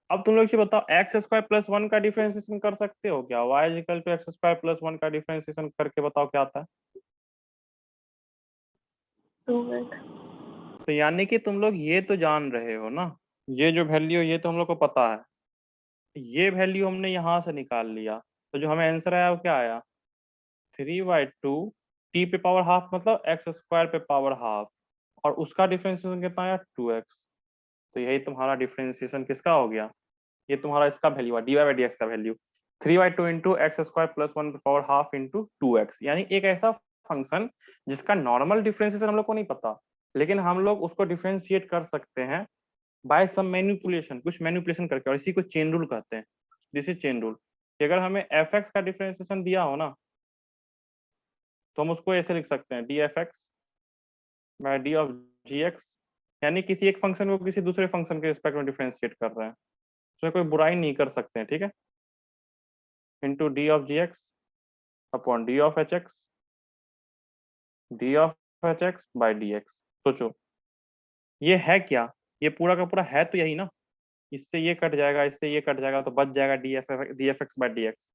अब तुम लोग ये बताओ, एक्स स्क्वायर प्लस 1 का डिफरेंशिएशन कर सकते हो क्या? y equal to x square plus 1 का डिफरेंशिएशन करके बताओ क्या आता है। 2x। तो यानी कि तुम लोग ये तो जान रहे हो ना, ये जो वैल्यू ये तो हम लोग को पता है, ये वैल्यू हमने यहाँ से निकाल लिया, तो जो हमें आंसर आया वो क्या आया? 3/2 t पे पावर हाफ, मतलब एक्स स्क्वायर पे पावर हाफ, और उसका डिफरेंशिएशन कितना आया? 2x। तो यही तुम्हारा डिफरेंशिएशन किसका हो गया? ये तुम्हारा इसका वैल्यू है, dy/dx का value 3/2 into x square plus 1 पे पावर हाफ इंटू 2x। यानी एक ऐसा फंक्शन जिसका नॉर्मल डिफरेंशिएशन हम लोग को नहीं पता, लेकिन हम लोग उसको डिफरेंशिएट कर सकते हैं बाय सम मैनिपुलेशन, कुछ मैनिपुलेशन करके, और इसी को चेन रूल कहते हैं। This is chain rule. कि अगर हमें fx का डिफरेंशिएशन दिया हो ना, तो हम उसको ऐसे लिख सकते हैं dfx by d of gx, यानी किसी एक फंक्शन को किसी दूसरे फंक्शन के रिस्पेक्ट में डिफरेंशिएट कर रहे हैं, उसमें कोई बुराई नहीं कर सकते हैं, ठीक है। Into d of g x upon d of h x, d of h x by d x. सोचो ये है क्या? ये पूरा का पूरा है तो यही ना, इससे ये कट जाएगा, इससे ये कट जाएगा, तो बच जाएगा D F x by d x.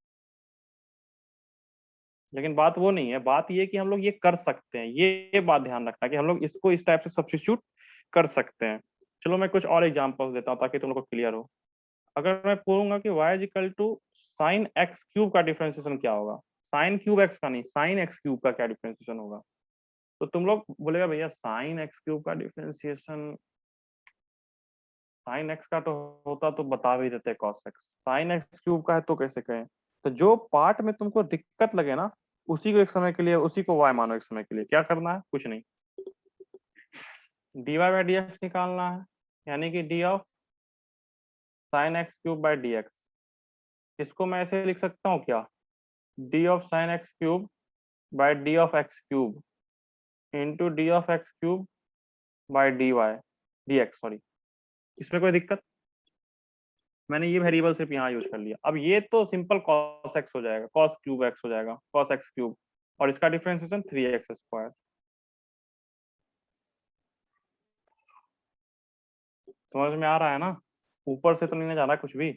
लेकिन बात वो नहीं है, बात ये कि हम लोग ये कर सकते हैं, ये बात ध्यान रखना कि हम लोग इसको इस टाइप से सब्स्टिट्यूट कर सकते हैं। चलो मैं कुछ और एग्जांपल्स देता हूँ ताकि तुम लोग को क्लियर हो। अगर मैं बोलूंगा कि y is equal to sine x cube का डिफरेंशिएशन क्या होगा, साइन क्यूब एक्स का नहीं, साइन एक्स क्यूब का क्या डिफरेंशिएशन होगा, तो तुम लोग बोलेगा भैया साइन एक्स क्यूब का डिफरेंशिएशन, साइन एक्स का तो होता तो बता भी देते cos x, sine x cube का है तो कैसे कहें। तो जो पार्ट में तुमको दिक्कत लगे ना, उसी को एक समय के लिए, उसी को y मानो एक समय के लिए। क्या करना है? कुछ नहीं, dy बाई डी एक्स निकालना है, यानी कि d of sine x cube by d x. इसको मैं ऐसे लिख सकता हूँ क्या? D of sine x cube by d of x cube into d of x cube by d y d x. Sorry, इसमें कोई दिक्कत? मैंने ये वेरिएबल सिर्फ यहाँ यूज कर लिया। अब ये तो सिंपल cos x हो जाएगा, cos क्यूब x हो जाएगा, cos x क्यूब, और इसका डिफरेंशिएशन 3x स्क्वायर। समझ में आ रहा है ना? ऊपर से तो नहीं ना जा रहा कुछ भी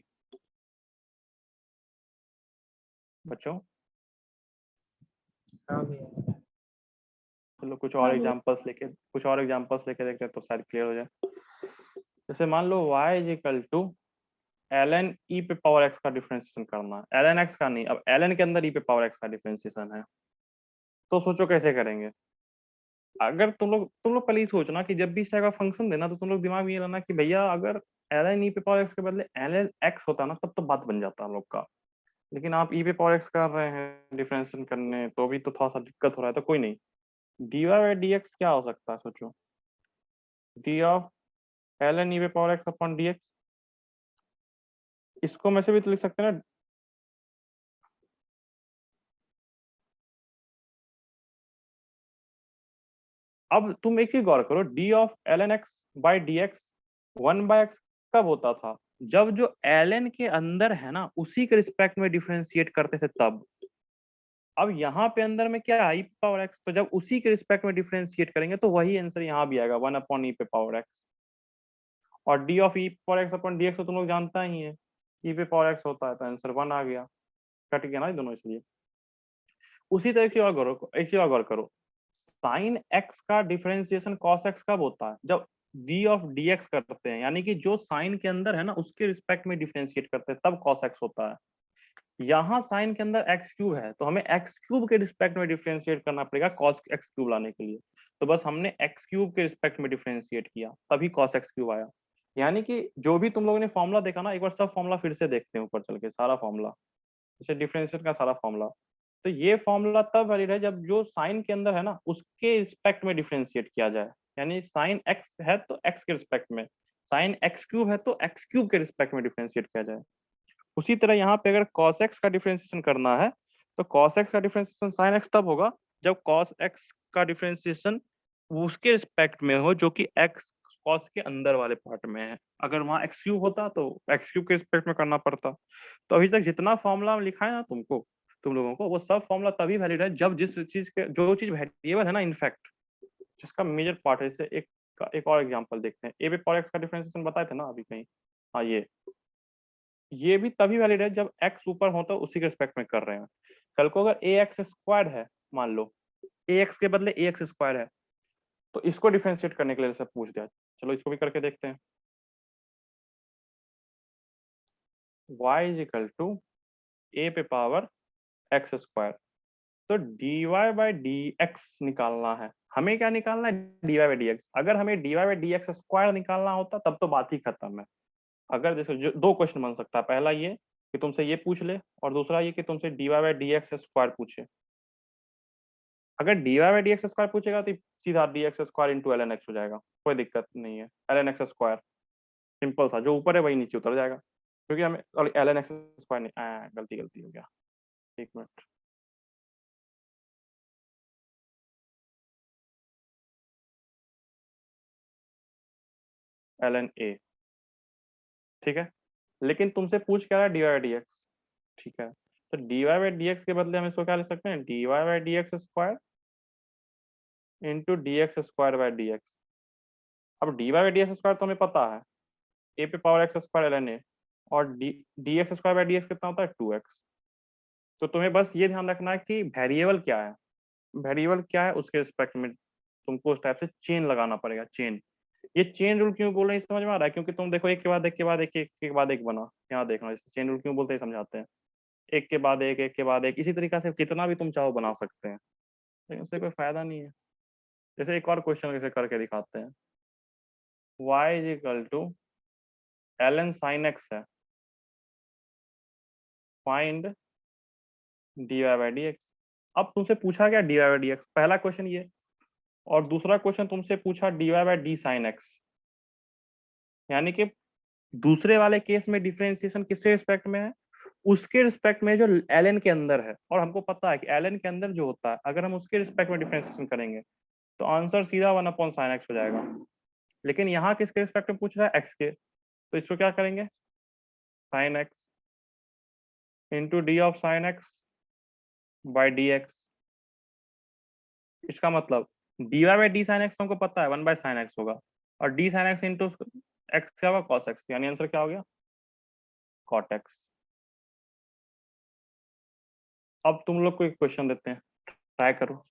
बच्चों। हाँ भैया। चलो कुछ और हाँ भैया। एग्जांपल्स लेके देखते हैं तो शायद क्लियर हो जाए। जैसे मान लो y is equal to ln e पे पावर x का डिफरेंशिएशन करना है, ln x का नहीं, अब ln के अंदर e पे पावर x का डिफरेंशिएशन है। तो सोचो कैसे करेंगे। अगर तुम लोग पहले ही सोचना कि जब भी इस तरह का फंक्शन देना, तो तुम लोग दिमाग में ये रहना कि भैया अगर ln e पे पावर x के बदले ln x होता ना, तब तो बात बन जाता हम लोग का। लेकिन आप e पे पावर x कर रहे हैं डिफरेंशिएशन करने, तो भी तो थोड़ा सा दिक्कत हो रहा है। तो कोई नहीं, dy बाई dx क्या हो सकता है? सोचो, डी ऑफ ln e पे पावर x अपॉन dx। इसको मैं से भी तो लिख सकते हैं ना, अब तुम एक ही गौर करो, D of ln x by d x 1/x कब होता था? जब जो ln के अंदर है ना, उसी के रिस्पेक्ट में डिफरेंशिएट करते थे तब। अब यहाँ पे अंदर में क्या है? e पावर x, तो जब उसी के रिस्पेक्ट में डिफरेंशिएट करेंगे तो वही आंसर यहाँ भी आएगा 1 अपॉन e पे पावर x। और D of e power x upon dx तो तुम लोग जानता ही है, e पे पावर x होता है, तो आंसर 1 आ गया। कट गया ना ये दोनों, इसलिए। उसी तरह से और करो, एक चीज और गौर करो, साइन एक्स का डिफरेंशिएशन कॉस एक्स कब होता है? जब डी ऑफ डी एक्स करते हैं, यानी कि जो साइन के अंदर है ना, उसके रिस्पेक्ट में डिफरेंशिएट करते हैं, तब कॉस एक्स होता है। यहाँ साइन के अंदर एक्स क्यूब है, तो हमें एक्स क्यूब के रिस्पेक्ट में डिफरेंशिएट करना पड़ेगा कॉस एक्स क्यूब लाने के लिए। तो बस हमने एक्स क्यूब के रिस्पेक्ट में डिफरेंशिएट किया, तभी कॉस एक्स क्यूब आया। यानी कि जो भी तुम लोगों ने फॉर्मूला देखा ना, एक बार सब फॉर्मूला फिर से देखते हैं ऊपर चल के, सारा फॉर्मूला, जैसे डिफरेंशिएट का सारा फॉर्मूला। तो ये फॉर्मूला तब वैलिड है जब जो साइन के अंदर है ना, उसके रिस्पेक्ट में डिफरेंशिएट किया जाए। यानी साइन एक्स है तो एक्स के रिस्पेक्ट में, साइन एक्स क्यूब है तो एक्स क्यूब के रिस्पेक्ट में डिफरेंशिएट किया जाए। उसी तरह यहाँ पे अगर cos x का डिफरेंशिएशन करना है, तो cos x का डिफरेंशिएशन sin x तब होगा जब cos x का डिफरेंशिएशन उसके रिस्पेक्ट में हो जो कि एक्स कॉस के अंदर वाले पार्ट में है। अगर वहाँ एक्स क्यूब होता तो एक्स क्यूब के रिस्पेक्ट में करना पड़ता। तो अभी तक जितना फॉर्मूला लिखा है ना तुम लोगों को, वो सब फॉर्मूला तभी वैलिड है जब जिस चीज के जो चीज वेरिएबल है ना इनफैक्ट, जिसका मेजर पार्ट है। जैसे एक और एग्जांपल देखते हैं। ए पे पावर एक्स का डिफरेंशिएशन बताए थे ना अभी कहीं। हाँ, ये भी तभी वैलिड है जब एक्स ऊपर हो तो उसी के रिस्पेक्ट में कर रहे हैं। कल को अगर ए एक्स स्क्वायर है, मान लो ए एक्स के बदले ए एक्स स्क्वायर है, तो इसको डिफरेंशिएट करने के लिए जैसे पूछ दिया। चलो इसको भी करके देखते हैं। y इज इक्वल टू ए पे पावर एक्स स्क्वायर। तो dy बाई डी एक्स निकालना है। हमें क्या निकालना है? dy by d x. अगर हमें dy by d x square निकालना होता तब तो बात ही खत्म है। अगर जैसे दो क्वेश्चन बन सकता है, पहला ये कि तुमसे ये पूछ ले, और दूसरा ये कि तुमसे dy by d x square पूछे। अगर dy by d x square पूछेगा तो सीधा d x square into l n x हो जाएगा, कोई दिक्कत नहीं है। L n x square simple सा, जो ऊपर है वही नीचे उतर जाएगा, क्योंकि हमें एल एन एक्स स्क्वायर नहीं, गलती गलती हो गया, एक मिनट। एल एन ए, ठीक है। लेकिन तुमसे पूछ क्या रहा है? डी वाई डी एक्स, ठीक है। तो d y by d x के बदले हम इसको क्या लिख सकते हैं? D y by d x square into d x square by d x. अब d y by d x square तो हमें पता है, ए पे power x square l n a, और d x square by d x कितना होता है? 2x। तो तुम्हें बस ये ध्यान रखना है कि वेरिएबल क्या है, वेरिएबल क्या है उसके रिस्पेक्ट में तुमको उस टाइप से चेन लगाना पड़ेगा, चेन। ये चेन रूल क्यों बोल रहे हैं समझ में आ रहा है? क्योंकि तुम देखो एक के बाद एक के बाद एक के बाद एक बना, यहाँ देखना, जैसे चेन रूल क्यों बोलते हैं समझाते हैं। एक के बाद एक, एक के बाद एक, इसी तरीका से कितना भी तुम चाहो बना सकते हैं, लेकिन उससे कोई फायदा नहीं है। जैसे एक और क्वेश्चन जैसे करके दिखाते हैं। y is equal to l n sine x है, find d y by d x. अब तुमसे पूछा क्या? D y by d x, पहला क्वेश्चन ये, और दूसरा क्वेश्चन तुमसे पूछा d y by d sine x. यानी कि दूसरे वाले केस में डिफरेंशिएशन किसके रिस्पेक्ट में है? उसके रिस्पेक्ट में जो एल एन के अंदर है। और हमको पता है कि एल एन के अंदर जो होता है, अगर हम उसके रिस्पेक्ट में डिफरेंशिएशन करेंगे तो आंसर सीधा 1 अपॉन साइन एक्स हो जाएगा। लेकिन यहाँ किसके रिस्पेक्ट में पूछ रहा है? एक्स के। तो इसको क्या करेंगे? Sine x into d of sine x by d x. इसका मतलब d y by d sine x हमको पता है 1/sin x होगा, और d sine x into x क्या होगा? Cos x. यानी आंसर क्या हो गया? Cot x. अब तुम लोग को एक क्वेश्चन देते हैं, ट्राई करो।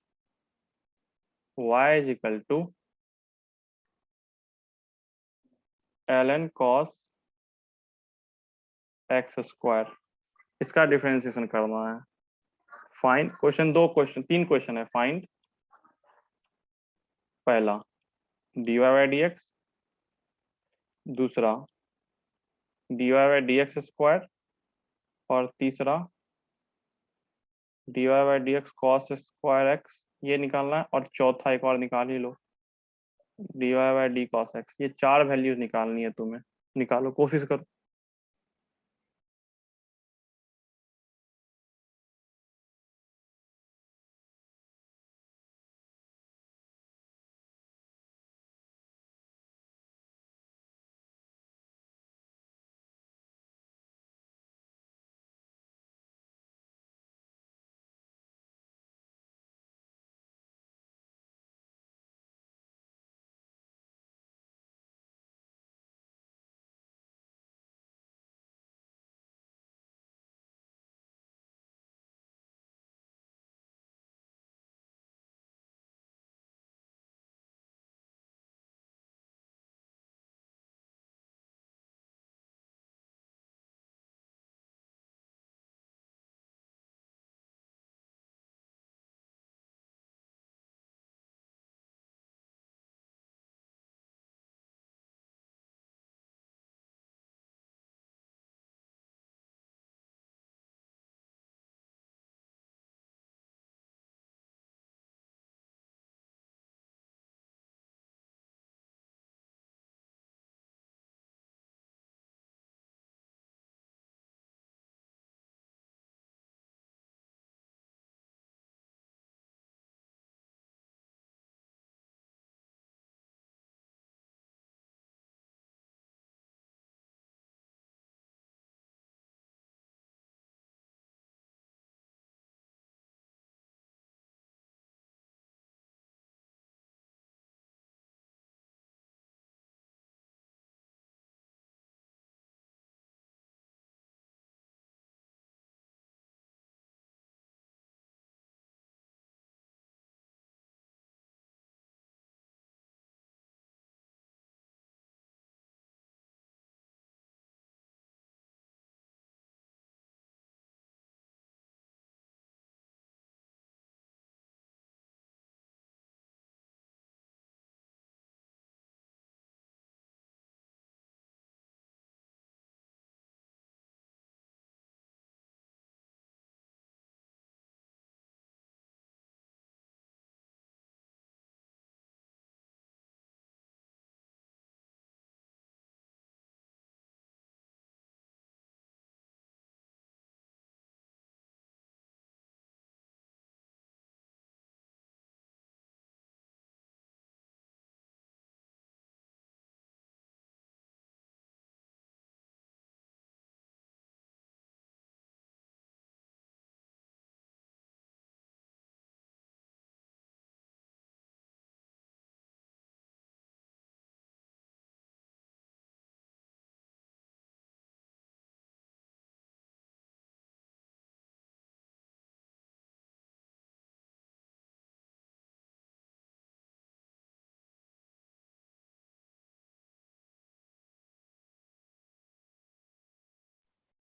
y is equal to l n cos x square, इसका डिफरेंशिएशन करना है। फाइंड, तीन क्वेश्चन है। फाइंड पहला d y by d x, दूसरा d y by d x square, और तीसरा d y by d x cos square x, ये निकालना है। और चौथा एक और निकाल ही लो, d y by d cos x. ये चार वैल्यूज निकालनी है तुम्हें, निकालो, कोशिश करो।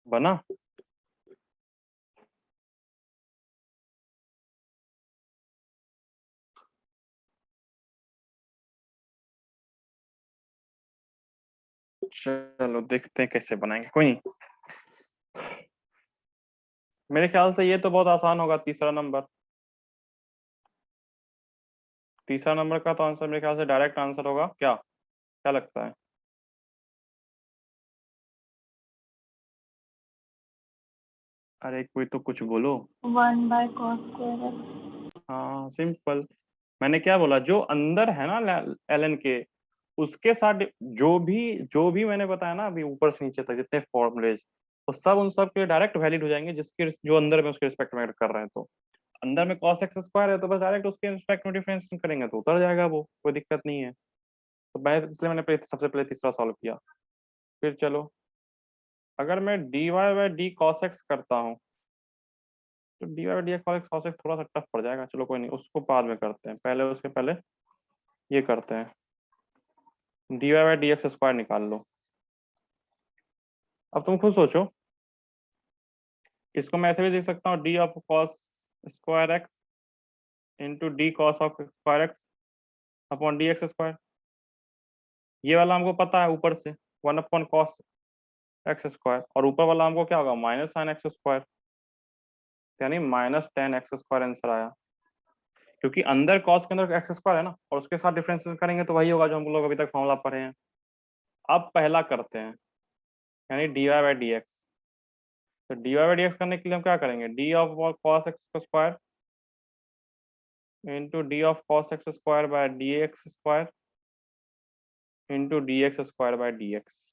बना? चलो देखते हैं कैसे बनाएंगे, कोई नहीं। मेरे ख्याल से ये तो बहुत आसान होगा, तीसरा नंबर। तीसरा नंबर का तो आंसर मेरे ख्याल से डायरेक्ट आंसर होगा, क्या क्या लगता है? अरे कोई तो कुछ बोलो। 1/cos²x। हाँ सिंपल। मैंने क्या बोला, जो अंदर है ना ln के, उसके साथ जो भी मैंने बताया ना अभी ऊपर से नीचे तक जितने फॉर्मूलेज, तो सब उन सब के डायरेक्ट वैलिड हो जाएंगे, जिसके जो अंदर में उसके रिस्पेक्ट में कर रहे हैं। तो अंदर में cos x² है तो बस डायरेक्ट उसके रिस्पेक्ट में डिफरेंस करेंगे तो उतर जाएगा, वो कोई दिक्कत नहीं है। तो मैं इसलिए मैंने सबसे पहले तीसरा सॉल्व किया। फिर चलो, अगर मैं dy/d cos x करता हूँ तो dy/d cos x थोड़ा सा टफ पड़ जाएगा। चलो कोई नहीं, उसको बाद में करते हैं, पहले उसके पहले ये करते हैं, dy/dx² निकाल लो। अब तुम खुद सोचो, इसको मैं ऐसे भी देख सकता हूँ, D of cos² x into D cos of square x upon dx²। ये वाला हमको पता है ऊपर से 1/cos x², और ऊपर वाला हमको क्या होगा, -sin x², यानी -10x² आंसर आया। क्योंकि अंदर cos के अंदर x² है ना, और उसके साथ डिफरेंशिएशन करेंगे तो वही होगा जो हम लोग अभी तक फॉर्मूला पढ़े हैं। अब पहला करते हैं, यानी dy/dx। तो dy/dx करने के लिए हम क्या करेंगे, d of cos x² into d of cos x² by dx² into dx²/dx।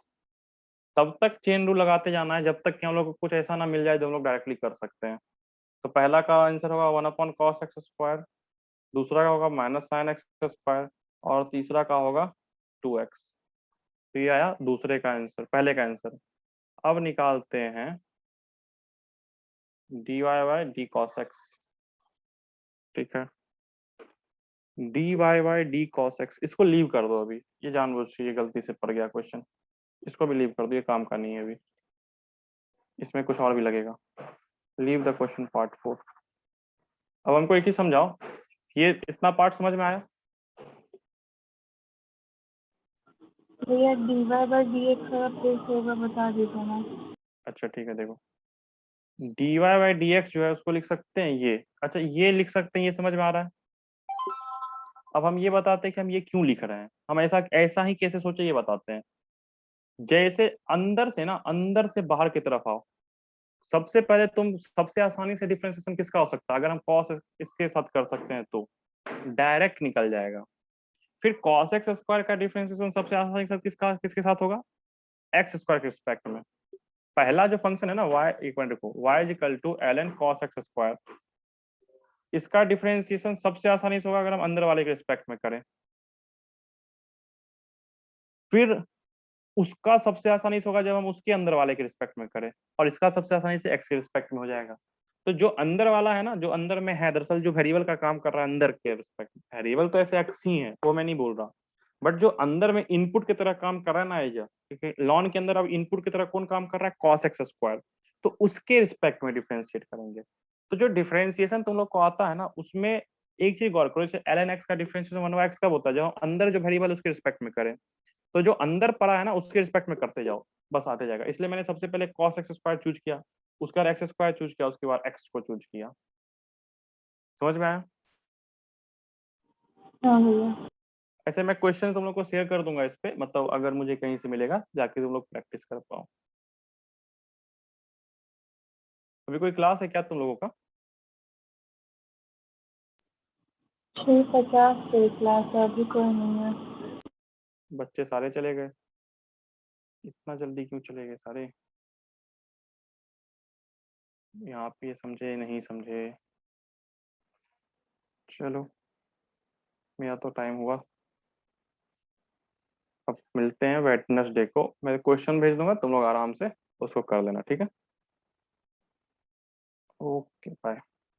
तब तक चेन रूल लगाते जाना है जब तक कि हम लोग को कुछ ऐसा ना मिल जाए जो हम लोग डायरेक्टली कर सकते हैं। तो पहला का आंसर होगा 1/cos x², दूसरा का होगा -sin x², और तीसरा का होगा 2x। तो ये आया दूसरे का आंसर, पहले का आंसर। अब निकालते हैं dy/d cos x। ठीक है, dy/d cos x, इसको लीव कर दो अभी, ये जानबूझ के ये गलती से पड़ गया क्वेश्चन, इसको भी लीव कर दो, ये काम का नहीं है अभी, इसमें कुछ और भी लगेगा। Leave the question part 4। अब हमको एक ही समझाओ, ये इतना पार्ट समझ में आया? भैया dy/dx का फिर से एक बार बता दीजिए ना। अच्छा ठीक है, देखो dy/dx जो है उसको लिख सकते हैं ये, अच्छा ये लिख सकते हैं, ये समझ में आ रहा है। अब हम ये बताते हैं कि हम ये क्यों लिख रहे हैं, हम ऐसा ऐसा ही कैसे सोचे ये बताते हैं। जैसे अंदर से ना, अंदर से बाहर की तरफ आओ, सबसे पहले तुम सबसे आसानी से डिफरेंशिएशन किसका हो सकता है, अगर हम cos इसके साथ कर सकते हैं तो डायरेक्ट निकल जाएगा। फिर cos x² का डिफरेंशिएशन सबसे आसानी से किसके साथ होगा, x² के रिस्पेक्ट में। पहला जो फंक्शन है ना y, एक मिनट रुको, y ln cos x², इसका डिफरेंशिएशन सबसे आसानी से होगा अगर हम अंदर वाले के रिस्पेक्ट में करें। फिर उसका सबसे आसानी से होगा जब हम उसके अंदर वाले के रिस्पेक्ट में करें, और इसका सबसे आसानी से x के रिस्पेक्ट में हो जाएगा। तो जो अंदर वाला है ना, जो अंदर में है, दरअसल जो वेरिएबल का काम कर रहा है अंदर के रिस्पेक्ट में, वेरिएबल तो ऐसे x ही है, वो मैं नहीं बोल रहा, बट जो अंदर में इनपुट की तरह काम कर रहा है ना एज, लॉन के अंदर अब इनपुट की तरह कौन काम कर रहा है, cos x², तो उसके रिस्पेक्ट में डिफरेंशिएट करेंगे। तो जो डिफरेंशिएशन तुम लोग को आता है ना, उसमें एक चीज गौर करो, जैसे ln x का डिफरेंशिएशन 1/x कब होता है, जब हम अंदर जो वेरिएबल उसके रिस्पेक्ट में करें। तो जो अंदर पड़ा है ना उसके रिस्पेक्ट में करते जाओ, बस आते जाएगा। इसलिए मैंने सबसे पहले cos x² चूज किया, उसका x² चूज किया, उसके बाद x को चूज किया। समझ में आया? हाँ भैया। ऐसे मैं क्वेश्चन तुम लोग को शेयर कर दूंगा इस पे, मतलब अगर मुझे कहीं से मिलेगा जाके तुम लोग प्रैक्टिस कर पाओ। अभी कोई क्लास है क्या तुम लोगों का? 6:50 से क्लास है, अभी कोई नहीं है। बच्चे सारे चले गए, इतना जल्दी क्यों चले गए सारे? यहाँ पे समझे नहीं समझे, चलो मेरा तो टाइम हुआ। अब मिलते हैं वेडनेसडे को, मैं क्वेश्चन भेज दूंगा, तुम लोग आराम से उसको कर लेना, ठीक है? Okay bye.